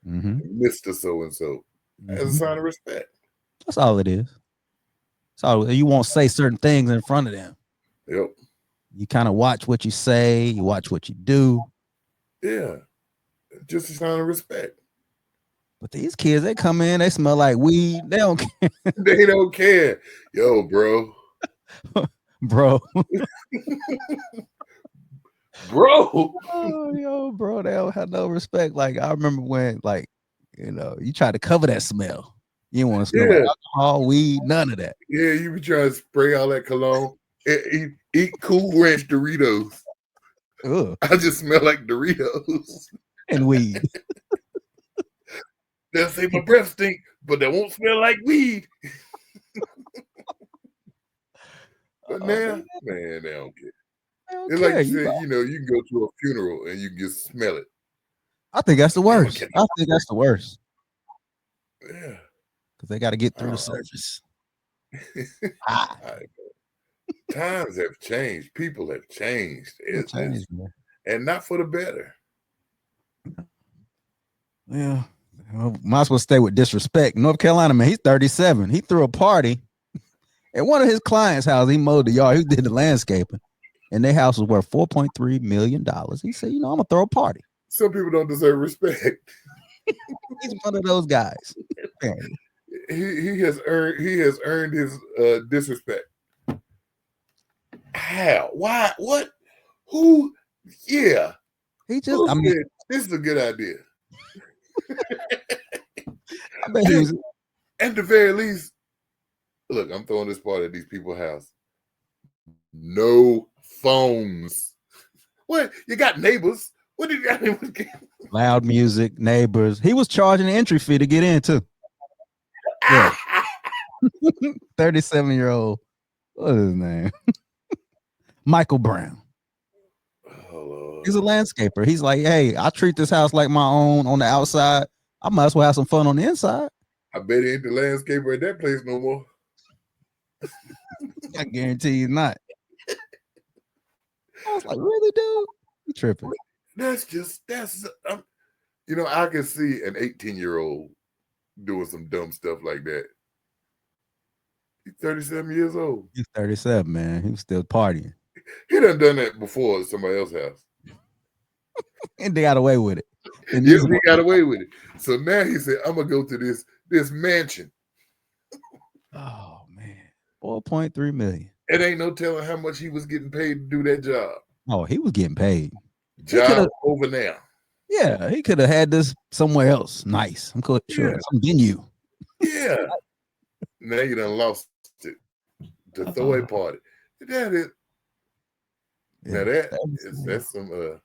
Mr. So and So, as a sign of respect. That's all it is. So you won't say certain things in front of them. Yep. You kind of watch what you say. You watch what you do. Yeah. Just a sign of respect. But these kids, they come in, they smell like weed. They don't care. They don't care. Yo, bro. Bro. Bro. Oh, yo, bro. They don't have no respect. Like, I remember when, like, you know, you try to cover that smell. You don't want to smell like alcohol, weed, none of that. Yeah, you be trying to spray all that cologne. Eat Cool Ranch Doritos. Ugh. I just smell like Doritos. And weed. They'll say my breath stink, but they won't smell like weed. But now, man, they don't care. It's like you said, you know, you can go to a funeral and you can just smell it. I think that's the worst. I think that's the worst. Yeah. Because they got to get through the surface. Times have changed. People have changed. And not for the better. Yeah. Well, might as well stay with disrespect. North Carolina, man, he's 37. He threw a party at one of his clients' house. He mowed the yard. He did the landscaping. And their house was worth $4.3 million. He said, you know, I'm going to throw a party. Some people don't deserve respect. He's one of those guys. He has earned his disrespect. How? Why? What? Who? Yeah. He just, I mean, this is a good idea. I bet he was, at the very least, look, I'm throwing this party at these people's house. No phones. What? You got neighbors. What did you got? Loud music, neighbors. He was charging an entry fee to get in too. Yeah. 37-year-old. What is his name? Michael Brown. Oh He's a landscaper. He's like, hey, I treat this house like my own on the outside. I might as well have some fun on the inside. I bet he ain't the landscaper at that place no more. I guarantee you not. I was like, really, dude? You tripping? That's you know, I can see an 18-year-old doing some dumb stuff like that. He's 37 years old. He's 37, man. He was still partying. He done that before at somebody else's house. And they got away with it. And Yes, he got away with it. So now he said, I'm gonna go to this mansion. Oh man, 4.3 million. It ain't no telling how much he was getting paid to do that job. Oh, he was getting paid. Job over now. Yeah, he could have had this somewhere else. Nice. I'm sure some venue. Yeah. Now you done lost it to throw a party. That is. Now that's some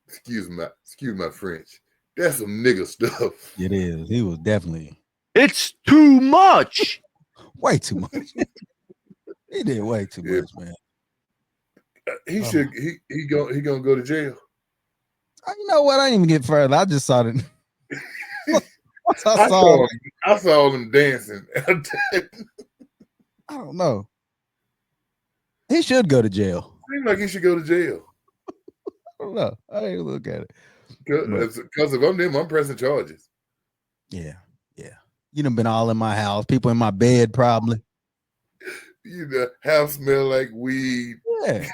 excuse my French. That's some nigga stuff. It is. He was definitely. It's too much. Way too much. He did way too much, man. He gonna go to jail. You know what? I didn't even get further. I just saw it. I saw them dancing. I don't know. He should go to jail. Seems like he should go to jail. I don't know. I didn't look at it. Because if I'm them, I'm pressing charges. Yeah. You done been all in my house. People in my bed, probably. The house smell like weed. Yeah.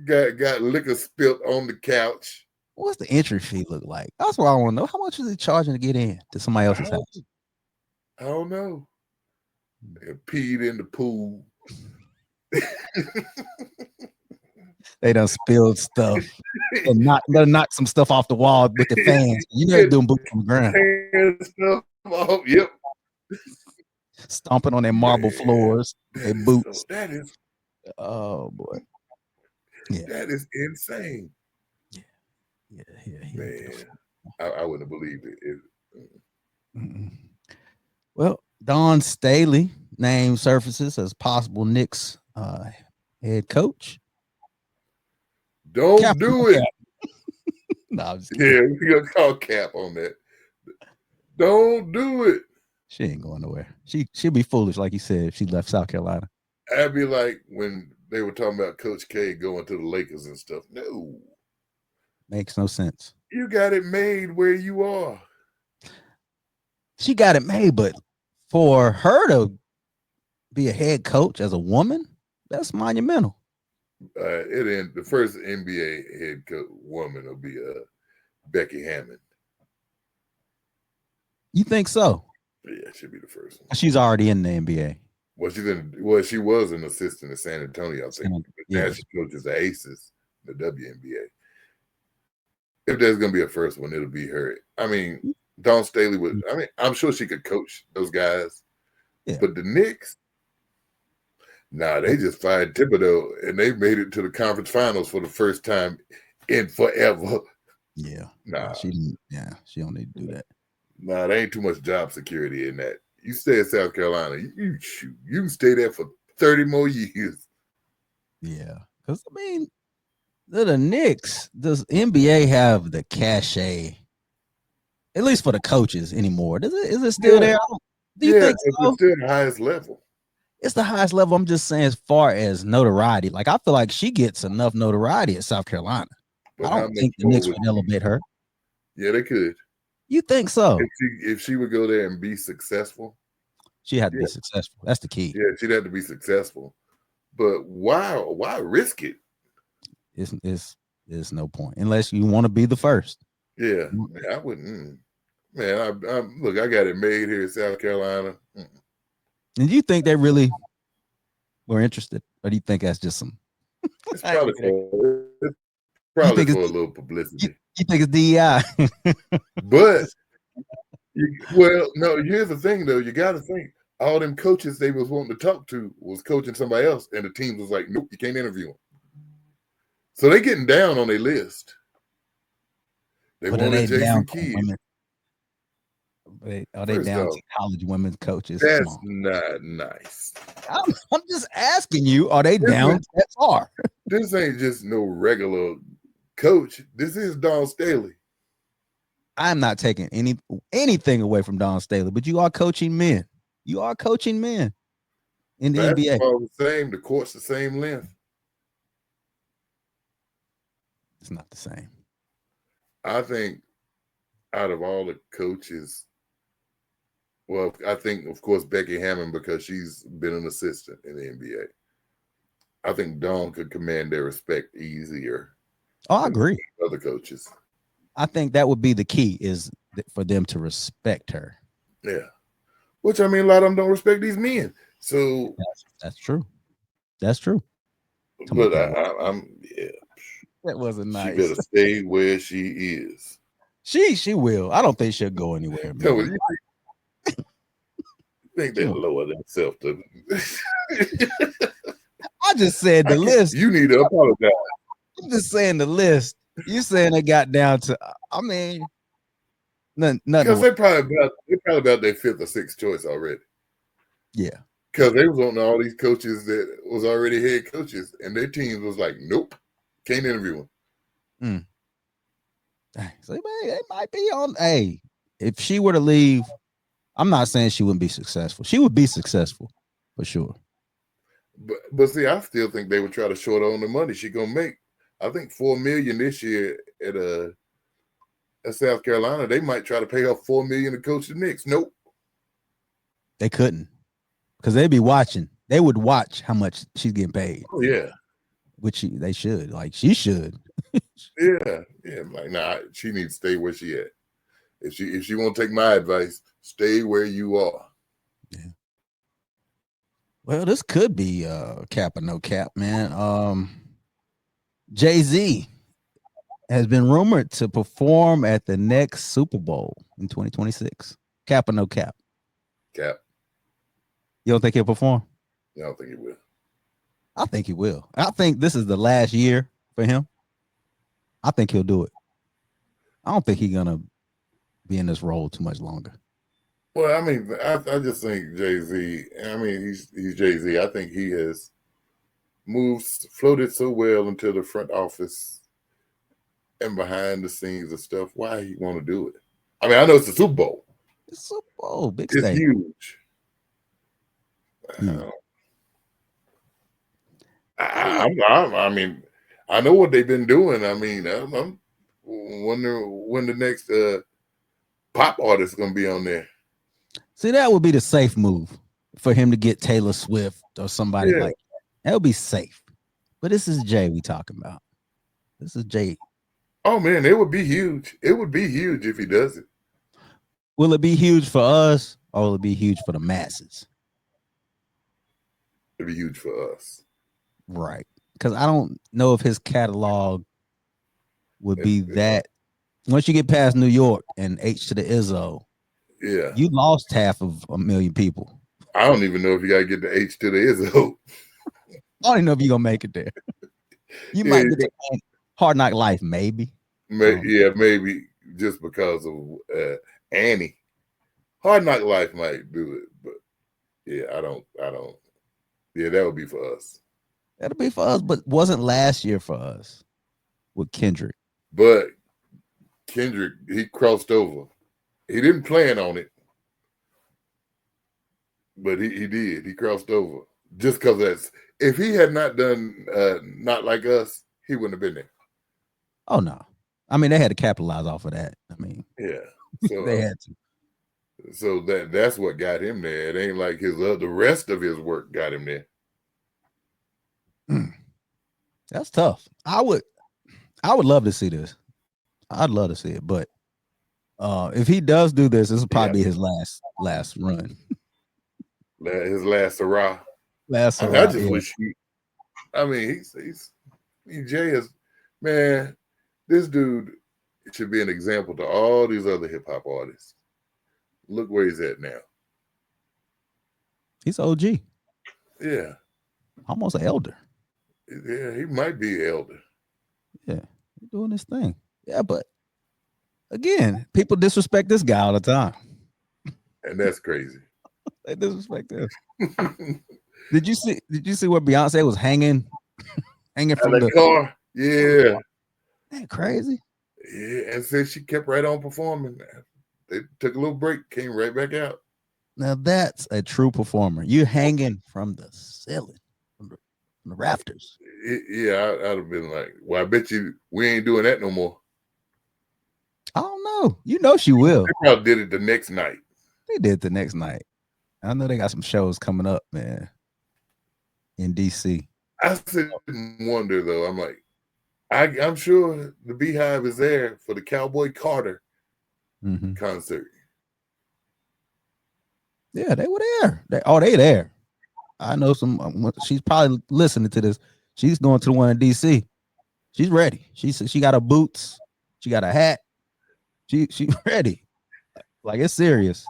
got liquor spilt on the couch. What's the entry fee look like? That's what I want to know. How much is it charging to get in to somebody else's house? I don't know. They peed in the pool. They done spilled stuff. They knock some stuff off the wall with the fans. You know they're doing boots on the ground. Stuff off. Yep. Stomping on their marble floors, their boots. That is. Oh boy. Yeah. That is insane. Yeah. Man, I wouldn't have believed it. Well, Don Staley name surfaces as possible Knicks head coach. Don't do it. No, I'm just kidding. We're gonna call Cap on that. Don't do it. She ain't going nowhere. She'll be foolish, like you said, if she left South Carolina. I'd be like when they were talking about Coach K going to the Lakers and stuff. No. Makes no sense. You got it made where you are. She got it made, but for her to be a head coach as a woman, that's monumental. The first NBA head coach woman will be Becky Hammond. You think so? Yeah, she'll be the first one. She's already in the NBA. Well, she was an assistant at San Antonio, I think. Yeah. Now she coaches the Aces, the WNBA. If there's gonna be a first one, it'll be her. I mean, Dawn Staley would. I mean, I'm sure she could coach those guys. Yeah. But the Knicks, they just fired Thibodeau and they made it to the conference finals for the first time in forever. Yeah. She don't need to do that. There ain't too much job security in that. You stay in South Carolina, you can stay there for 30 more years. Yeah. Because, I mean, the Knicks, does NBA have the cachet, at least for the coaches anymore? Is it still there? Do you think so? It's still the highest level. It's the highest level. I'm just saying, as far as notoriety, like I feel like she gets enough notoriety at South Carolina. But I don't think the Knicks would elevate her. Yeah, they could. You think so? If she would go there and be successful, she had to be successful. That's the key. Yeah, she'd have to be successful. But why risk it? It's no point unless you want to be the first. Yeah, I wouldn't. Man, look, I got it made here in South Carolina. And do you think they really were interested, or do you think that's just some? It's probably for a little publicity. You think it's DEI? But no. Here's the thing, though. You got to think all them coaches they was wanting to talk to was coaching somebody else, and the team was like, "Nope, you can't interview them." So they getting down on their list. They wanted Jason Kidd. Are they down to college women's coaches? That's not nice. I'm just asking you, are they down that far? this ain't just no regular coach. This is Dawn Staley. I'm not taking anything away from Dawn Staley, but you are coaching men. You are coaching men in the NBA. Basketball the same. The court's the same length. It's not the same. I think out of all the coaches, well, I think, of course, Becky Hammond, because she's been an assistant in the NBA. I think Dawn could command their respect easier. Oh, I agree. Other coaches. I think that would be the key, is for them to respect her. Yeah. Which, I mean, a lot of them don't respect these men. So that's true. That's true. But I'm yeah. That wasn't nice. She better stay where she is. She will. I don't think she'll go anywhere. No, you think that lower themselves to I just said the list. You need to apologize. I'm just saying the list. You saying they got down to, I mean, nothing. Because they're probably about their fifth or sixth choice already. Yeah. Because they was on all these coaches that was already head coaches, and their teams was like, nope, can't interview them. So they might be on. Hey, if she were to leave, I'm not saying she wouldn't be successful. She would be successful for sure. But see, I still think they would try to short her on the money she gonna make. I think $4 million this year at South Carolina. They might try to pay her $4 million to coach the Knicks. Nope, they couldn't, because they'd be watching. They would watch how much she's getting paid. Oh yeah, which they should. Like she should. yeah. Like nah, she needs to stay where she at. If she won't take my advice, stay where you are. Yeah. Well, this could be cap or no cap, man. Jay-Z has been rumored to perform at the next Super Bowl in 2026. Cap or no cap? Cap. You don't think he'll perform? I don't think he will. I think he will. I think this is the last year for him. I think he'll do it. I don't think he's gonna be in this role too much longer. Well, I mean, I just think Jay-Z, I mean, he's Jay-Z. I think he has floated so well into the front office and behind the scenes and stuff. Why he want to do it? I mean, I know it's the Super Bowl. It's Super Bowl, big It's stage. huge. I mean, I know what they've been doing. I mean, I'm wondering when the next pop artist is going to be on there. See, that would be the safe move for him to get Taylor Swift or somebody like that. That would be safe. But this is Jay we talking about. This is Jay. Oh, man, it would be huge. It would be huge if he does it. Will it be huge for us or will it be huge for the masses? It'd be huge for us. Right. Because I don't know if his catalog would be that. Once you get past New York and H to the Izzo, yeah, you lost half of a million people. I don't even know if you got to get the H to the Izzo. I don't even know if you're going to make it there. You might get to Hard Knock Life, maybe. Maybe just because of Annie. Hard Knock Life might do it, but yeah, I don't. Yeah, that would be for us. That'll be for us, but wasn't last year for us with Kendrick. But Kendrick, he crossed over. He didn't plan on it, but he did. He crossed over just because that's. If he had not done Not Like Us, he wouldn't have been there. Oh no, I mean they had to capitalize off of that. I mean, yeah, so they had to. So that's what got him there. It ain't like the rest of his work got him there. That's tough. I would love to see this. I'd love to see it, but if he does do this, this will probably be his last run. His last hurrah. Last hurrah. I just wish he. I mean, Jay is, man. This dude should be an example to all these other hip hop artists. Look where he's at now. He's OG. Yeah. Almost an elder. Yeah, he might be elder. Yeah, he's doing his thing. Yeah, but again, people disrespect this guy all the time. And that's crazy. They disrespect him. Did you see where Beyonce was hanging hanging Out from of the the car. Yeah. Ain't crazy. Yeah. And said she kept right on performing. They took a little break, came right back out. Now that's a true performer. You hanging from the ceiling, from the rafters. Yeah, I'd have been like, well, I bet you we ain't doing that no more. I don't know. You know she will. They probably did it the next night. They did the next night. I know they got some shows coming up, man, in DC. I sit and wonder though. I'm like, I'm sure the Beehive is there for the Cowboy Carter concert. Yeah, they were there. They there. I know some. She's probably listening to this. She's going to the one in DC. She's ready. She got her boots. She got a hat. She ready. Like it's serious.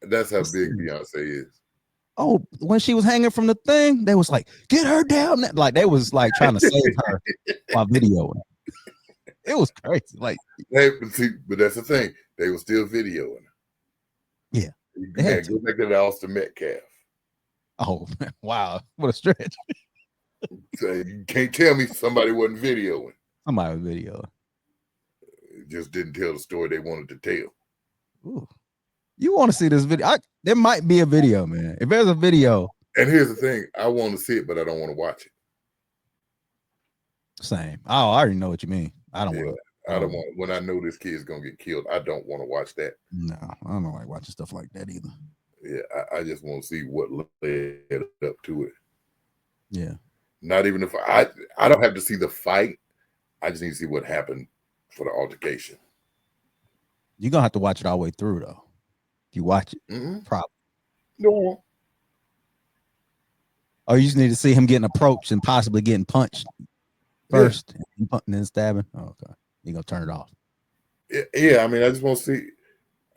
That's how big Beyonce is. Oh, when she was hanging from the thing, they was like, "Get her down!" Like they was like trying to save her by videoing. It was crazy. Like, but that's the thing. They were still videoing. Yeah, Man, go back to the Austin Metcalf. Oh man, wow, what a stretch! So you can't tell me somebody wasn't videoing. Somebody was videoing. It just didn't tell the story they wanted to tell. Ooh. You want to see this video? There might be a video, man. If there's a video. And here's the thing. I want to see it, but I don't want to watch it. Same. Oh, I already know what you mean. I don't want to. I don't want, when I know this kid's going to get killed, I don't want to watch that. No, I don't like watching stuff like that either. Yeah, I just want to see what led up to it. Yeah. Not even if I don't have to see the fight. I just need to see what happened for the altercation. You're going to have to watch it all the way through, though. If you watch it, probably. No. Oh, you just need to see him getting approached and possibly getting punched first, and then stabbing. Oh, okay. You're going to turn it off. Yeah, I mean, I just want to see.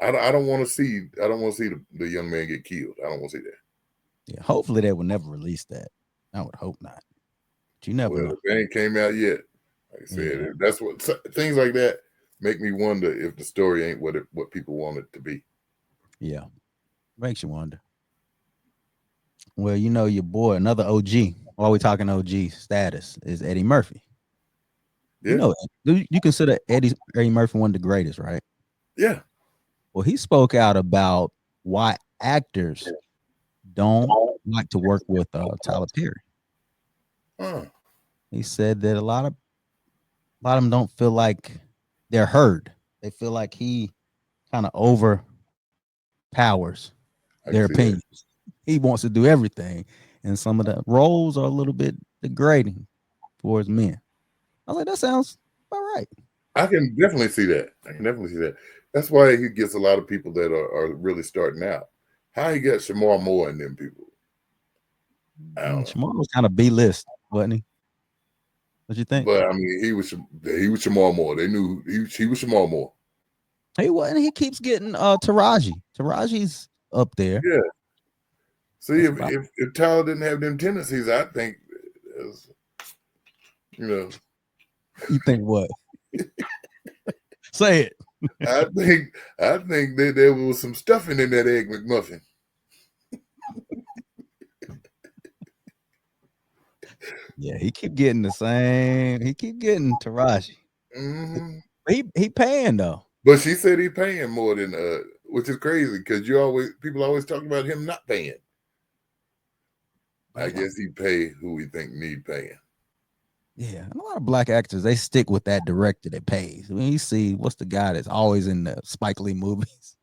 I don't want to see. I don't want to see the young man get killed. I don't want to see that. Yeah, hopefully they will never release that. I would hope not. But you never know. The ain't came out yet. Like I said, that's what things like that make me wonder if the story ain't what people want it to be. Yeah, makes you wonder. Well, you know your boy, another OG. While we talking OG status is Eddie Murphy. Yeah. You know, you consider Eddie Murphy one of the greatest, right? Yeah. Well, he spoke out about why actors don't like to work with Tyler Perry. He said that a lot of them don't feel like they're heard. They feel like he kind of overpowers their opinions. That. He wants to do everything, and some of the roles are a little bit degrading towards men. I was like, that sounds about right. I can definitely see that. That's why he gets a lot of people that are really starting out. How he got Shamar Moore and them people? I don't know. Shamar was kind of B-list, wasn't he? What you think? But I mean, he was Shamar Moore. They knew he was Shamar Moore. He wasn't. He keeps getting Taraji. Taraji's up there. Yeah. See, if Tyler didn't have them tendencies, I think, You think what? Say it. I think that there was some stuffing in that Egg McMuffin. Yeah, he keep getting the same. He keep getting Taraji. He paying though. But she said he paying more than which is crazy because people always talk about him not paying. I guess he pay who we think need paying. Yeah, and a lot of black actors, they stick with that director that pays. I mean, you see, what's the guy that's always in the Spike Lee movies?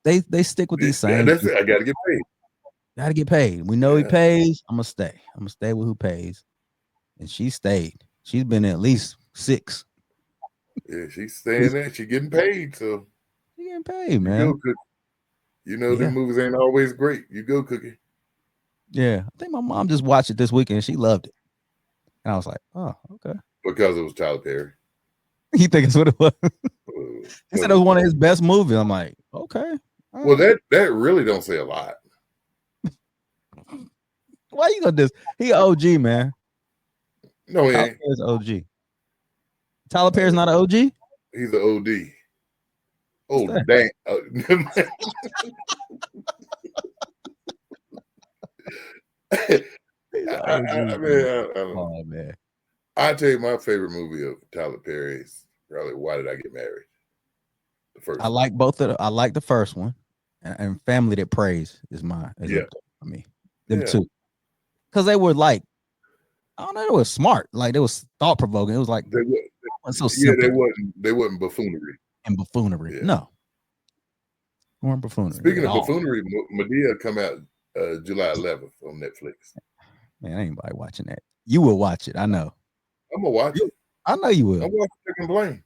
They stick with these same. Yeah, that's it. I gotta get paid. Gotta get paid. We know he pays. I'm gonna stay. I'm gonna stay with who pays. And she stayed. She's been at least 6. Yeah, she's staying there. She getting paid, so she getting paid, man. You know, the movies ain't always great. You go, Cookie. Yeah, I think my mom just watched it this weekend. She loved it, and I was like, "Oh, okay." Because it was Tyler Perry. You think it's what it was? He said it was one of his best movies. I'm like, okay. Well, that really don't say a lot. Why you gonna this? He OG, man. No, he ain't. Tyler OG. Tyler Perry's not an OG? He's an OD. Oh, dang. Oh man. I tell you, my favorite movie of Tyler Perry is probably Why Did I Get Married? The first. I like both of the, I like the first one, and Family That Prays is my up there for me. Them two, because they were like, I don't know, it was smart, like it was thought provoking. It was like so simple. They wasn't buffoonery and buffoonery. Yeah. No, weren't buffoonery. Speaking of buffoonery, Medea come out July 11th on Netflix. Man, ain't anybody watching that. You will watch it, I know. I'm gonna watch it. I know you will. I'm watching Chicken Blame.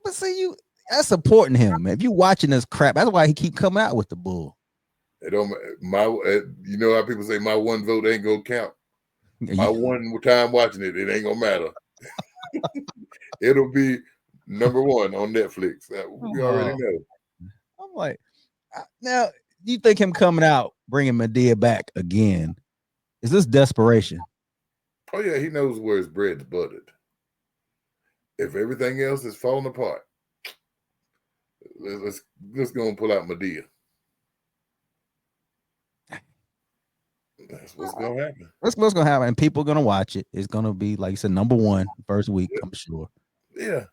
But see, that's supporting him, man. If you watching this crap, that's why he keep coming out with the bull. It don't you know how people say my one vote ain't gonna count. My one time watching it ain't gonna matter. It'll be number one on Netflix. We already know. I'm like, now you think him coming out bringing Medea back again? Is this desperation? Oh yeah, he knows where his bread's buttered. If everything else is falling apart, let's go and pull out Medea. That's what's gonna happen. That's what's gonna happen, and people are gonna watch it. It's gonna be like you said, number one first week, I'm sure. Yeah,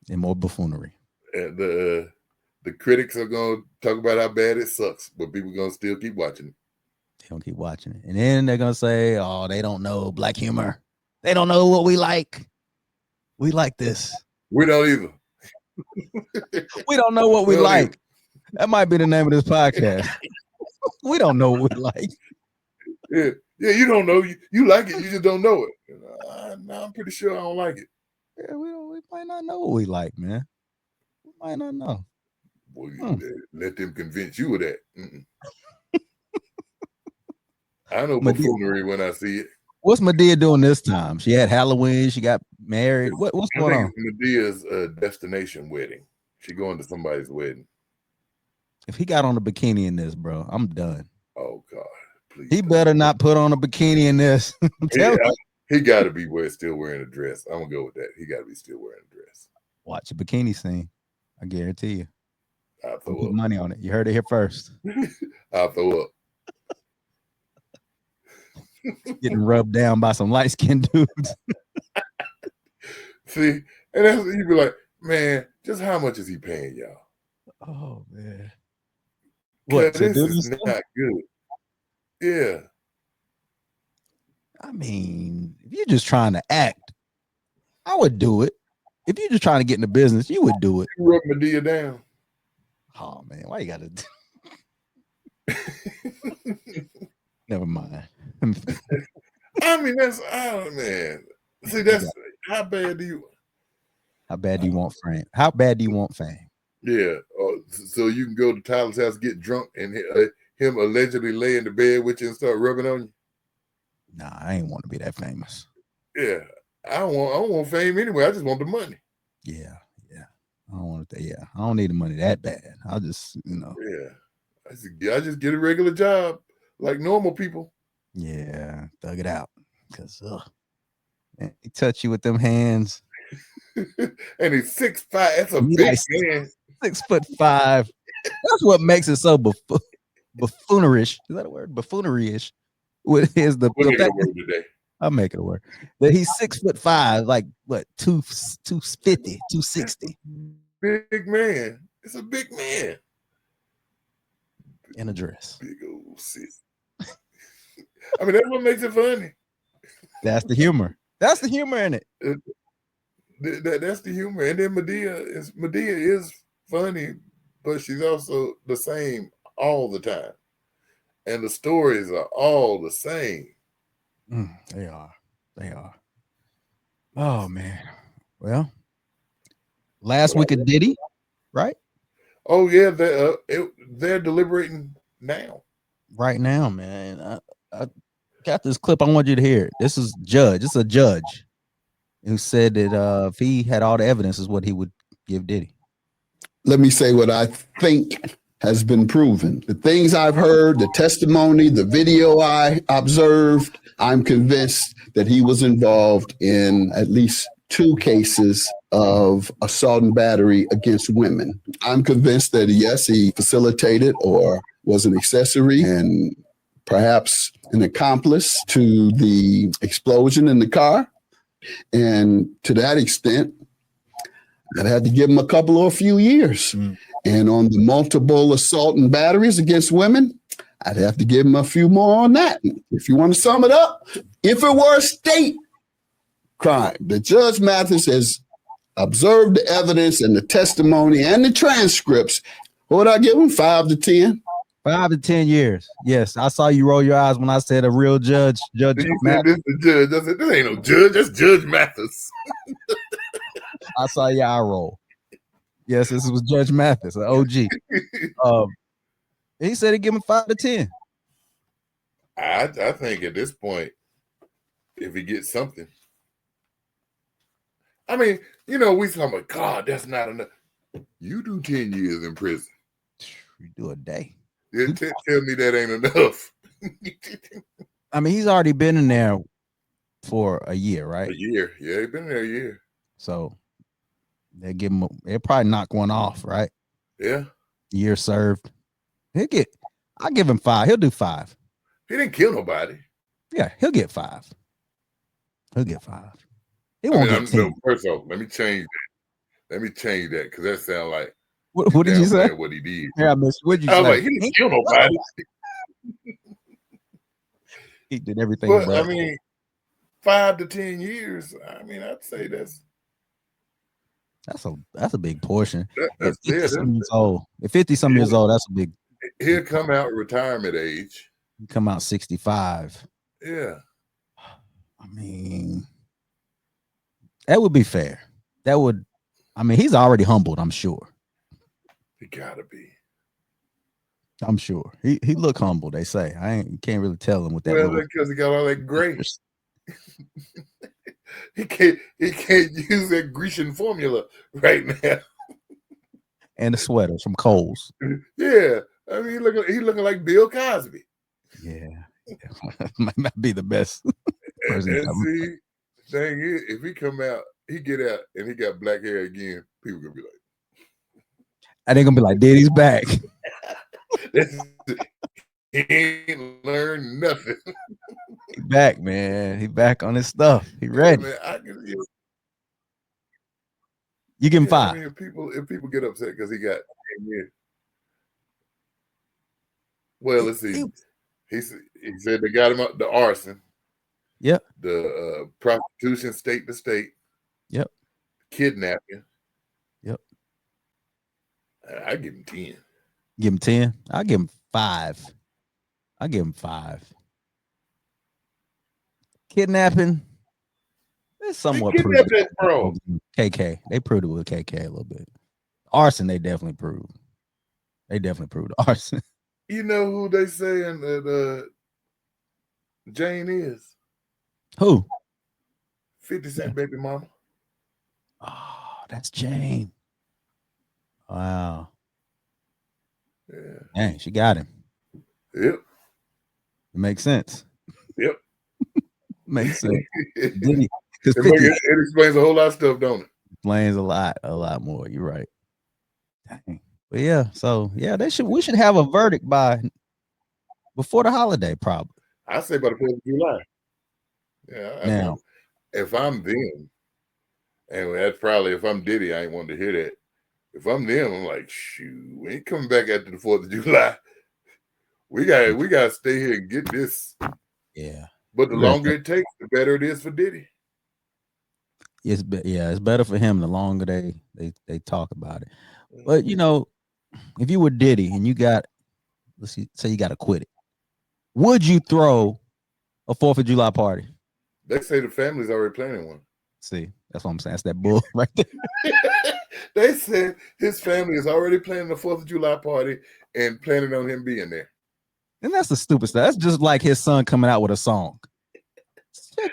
and more buffoonery. And the critics are gonna talk about how bad it sucks, but people are gonna still keep watching it. They don't keep watching it, and then they're gonna say, "Oh, they don't know black humor. They don't know what we like. We like this. We don't either. We don't know what we like." Either. That might be the name of this podcast. We don't know what we like. Yeah, you don't know. You like it, you just don't know it. No, I'm pretty sure I don't like it. Yeah, we might not know what we like, man. We might not know. Boy, let them convince you of that. I know buffoonery when I see it. What's Medea doing this time? She had Halloween. She got married. What's going on? Medea's destination wedding. She going to somebody's wedding. If he got on a bikini in this, bro, I'm done. Oh God, please. He better not put on a bikini in this. He got to be still wearing a dress. I'm gonna go with that. He got to be still wearing a dress. Watch a bikini scene. I guarantee you. I'll throw put money on it. You heard it here first. I'll throw up. Getting rubbed down by some light-skinned dudes. See, and that's what you'd be like, man, just how much is he paying y'all? Oh man. What? This is not good. Yeah. I mean, if you're just trying to act, I would do it. If you're just trying to get in the business, you would do it. You rub Medea down. Oh man, why you gotta never mind. I mean, man. See, that's how bad do you want fame? How bad do you want fame? Yeah. So you can go to Tyler's house, get drunk, and him allegedly lay in the bed with you and start rubbing on you? Nah, I ain't want to be that famous. Yeah. I don't want fame anyway. I just want the money. Yeah. I don't want it. Yeah. I don't need the money that bad. I'll just, Yeah. I just get a regular job like normal people. Yeah. Thug it out. Because man, he touch you with them hands. And he's 6'5". That's a big man. 6'5". That's what makes it so buffoonerish. Is that a word? Buffoonery-ish. With his We'll make it a word today. I'll make it a word. That he's 6'5", like what, 250, 260. Big man. It's a big man. In a dress. Big old sis. I mean, that's what makes it funny. That's the humor. That's the humor in it. That's the humor. And then Medea is funny, but she's also the same all the time. And the stories are all the same. They are. Oh man. Well, last week of Diddy, right? Oh yeah, they're deliberating now. Right now, man. I got this clip. I want you to hear it. This is judge. It's a judge who said that if he had all the evidence, is what he would give Diddy. Let me say what I think has been proven. The things I've heard, the testimony, the video I observed, I'm convinced that he was involved in at least 2 cases of assault and battery against women. I'm convinced that, yes, he facilitated or was an accessory and perhaps an accomplice to the explosion in the car. And to that extent, I'd have to give him a few years. And on the multiple assault and batteries against women, I'd have to give him a few more on that. If you want to sum it up, if it were a state crime, the Judge Mathis has observed the evidence and the testimony and the transcripts. What would I give him? 5 to 10? 5 to 10 years. Yes, I saw you roll your eyes when I said a real judge. Judge You said Mathis. this the judge. I said, this ain't no judge. That's Judge Mathis. I saw your eye roll. Yes, this was Judge Mathis, an OG. He said he'd give him 5 to 10. I think at this point, if he gets something, I mean, we talking about, God, that's not enough. You do 10 years in prison. You do a day. Tell me that ain't enough. I mean, he's already been in there for a year, right? A year. Yeah, he's been there a year. So they'll probably knock one off, right? Yeah. Year served. I'll give him 5. He'll do 5. He didn't kill nobody. Yeah, he'll get 5. He'll get 5. He won't get 10. No, first off, let me change that because that sounds like What did you say? what he did. Yeah, I missed. What'd you I was say? like, he didn't kill nobody. He did everything. But right. I mean, 5 to 10 years. I mean, I'd say that's a big portion. that's At 50-some years old. At 50-some years old, that's a big. He'll come out retirement age. Come out 65. Yeah. I mean, that would be fair. He's already humbled, I'm sure. He gotta be. I'm sure. He look humble, they say. You can't really tell him with that. Well, because he got all that grace. he can't use that Grecian formula right now. And the sweaters from Kohl's. Yeah. I mean, he looking like Bill Cosby. Yeah. Might not be the best person. And see, the thing is, if he come out, he get out and he got black hair again, people gonna be like, and they're gonna be like, Daddy's back. He ain't learned nothing. He back, man. He back on his stuff. He ready. Yeah, man, You give him 5. I mean, if people get upset because he got 10 years. Well, let's see. He said they got him up the arson. Yep. The prostitution state to state. Yep. Kidnapping. Yep. I give him 10. Give him 10. I'll give him 5. I'll give him 5. Kidnapping. It's somewhat proved. Bro. KK. They proved it with KK a little bit. Arson, they definitely proved. They definitely proved arson. You know who they saying that Jane is? Who? 50 Cent baby mama. Oh, that's Jane. Wow. Yeah. Dang, she got him. Yep. It makes sense. Yep. Makes sense. It explains a whole lot of stuff, don't it? Explains a lot more. You're right. Dang. But yeah, so yeah, we should have a verdict before the holiday, probably. I say by the 4th of July. Yeah. Now, if I'm them, and that's probably if I'm Diddy, I ain't wanting to hear that. If I'm them, I'm like, shoot, we ain't coming back after the 4th of July. We gotta stay here and get this. Yeah. But the longer it takes, the better it is for Diddy. It's better for him the longer they talk about it. But if you were Diddy and you got, say you got to quit it, would you throw a 4th of July party? They say the family's already planning one. See, that's what I'm saying. That's that bull right there. They said his family is already planning the 4th of July party and planning on him being there. And that's the stupid stuff. That's just like his son coming out with a song. Did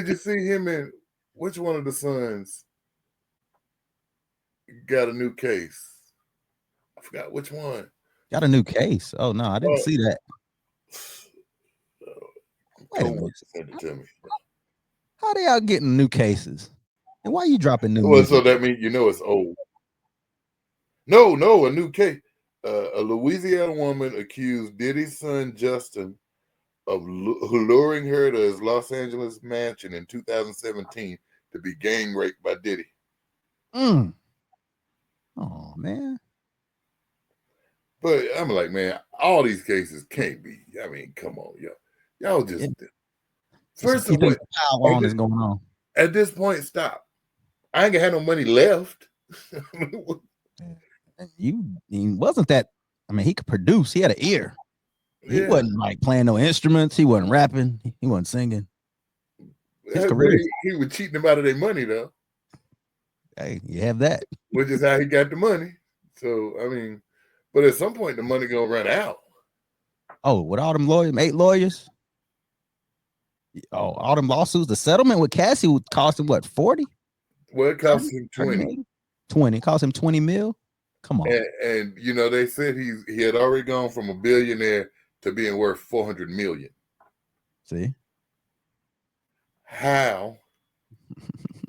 you see him in which one of the sons got a new case? I forgot which one. Got a new case. Oh no, I didn't see that. Wait a minute. Send it to me. How they out getting new cases? And why are you dropping new? Well, so that means it's old. No, a new case. A Louisiana woman accused Diddy's son Justin of luring her to his Los Angeles mansion in 2017 to be gang raped by Diddy. Oh man. But I'm like, man, all these cases can't be. I mean, come on, y'all just. Yeah. First You of all, think how long is going on? At this point, stop. I ain't gonna have no money left. And he wasn't that. I mean, he could produce. He had an ear. He wasn't like playing no instruments. He wasn't rapping. He wasn't singing. His career. He was cheating them out of their money though. Hey, you have that. Which is how he got the money. So I mean, but at some point the money gonna run out. Oh, with all them lawyers, 8 lawyers. Oh, all them lawsuits. The settlement with Cassie would cost him what, 40? Well, it cost him 20. 20. Cost him 20 mil. Come on. And you know, they said he had already gone from a billionaire to being worth 400 million. See? How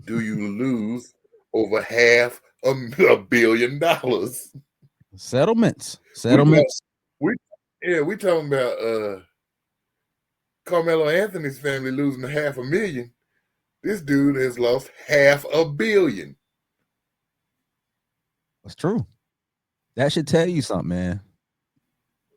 do you lose over $500 million? Settlements. We talking about Carmelo Anthony's family losing $500,000. This dude has lost $500 million. That's true. That should tell you something, man.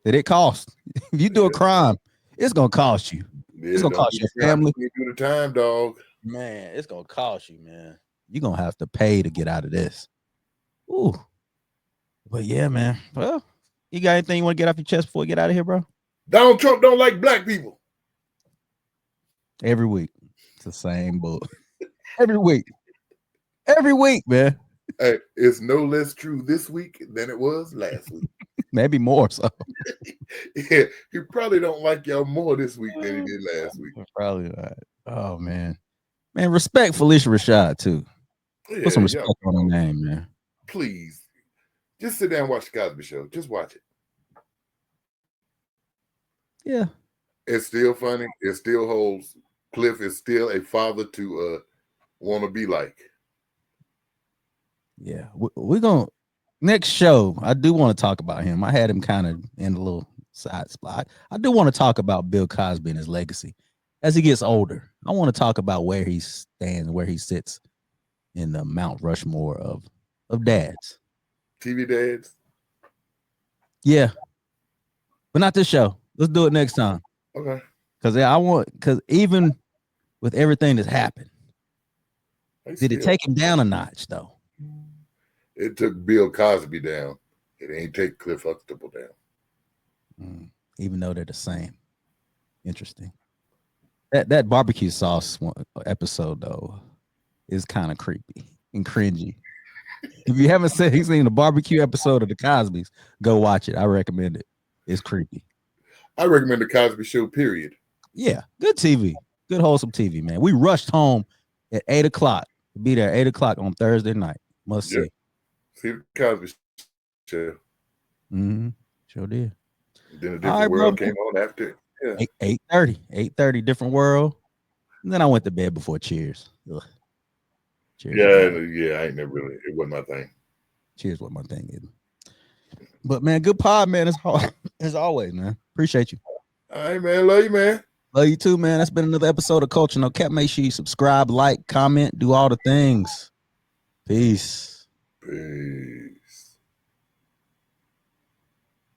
That it costs. If you do a crime, it's gonna cost you. It's gonna cost your family. You do the time, dog. Man, it's gonna cost you, man. You're gonna have to pay to get out of this. Ooh. But yeah, man. Well, you got anything you want to get off your chest before we get out of here, bro? Donald Trump don't like black people. Every week. It's the same book. Every week, man. Hey, it's no less true this week than it was last week. Maybe more so. Yeah, he probably don't like y'all more this week than he did last week. Probably not. Oh man. Man, respect Phylicia Rashad too. Yeah, Put some respect on her name, man. Please. Just sit down and watch the Cosby Show. Just watch it. Yeah. It's still funny. It still holds. Cliff is still a father to want to be like. Yeah. We're going to, next show, I do want to talk about him. I had him kind of in a little side spot. I do want to talk about Bill Cosby and his legacy. As he gets older, I want to talk about where he stands, where he sits in the Mount Rushmore of dads. TV dads? Yeah. But not this show. Let's do it next time. Okay. Because even with everything that's happened, did it take him down a notch, though? It took Bill Cosby down. It ain't take Cliff Huxtable down. Even though they're the same. Interesting. That barbecue sauce episode, though, is kind of creepy and cringy. If you haven't seen the barbecue episode of the Cosbys, go watch it. I recommend it. It's creepy. I recommend the Cosby Show, period. Yeah, good TV. Good wholesome TV, man. We rushed home at 8 o'clock. Be there at 8 o'clock on Thursday night. Must see. See the Cosby Show. Sure did. Then a different world came on after. Yeah. 8:30, different world. And then I went to bed before Cheers. Ugh. Cheers. Yeah, I ain't never really. It wasn't my thing. Cheers wasn't my thing either. But man, good pod, man. As always, man. Appreciate you. All right, man. Love you, man. Love you too, man. That's been another episode of Culture No Cap. Make sure you subscribe, like, comment, do all the things. Peace. Peace.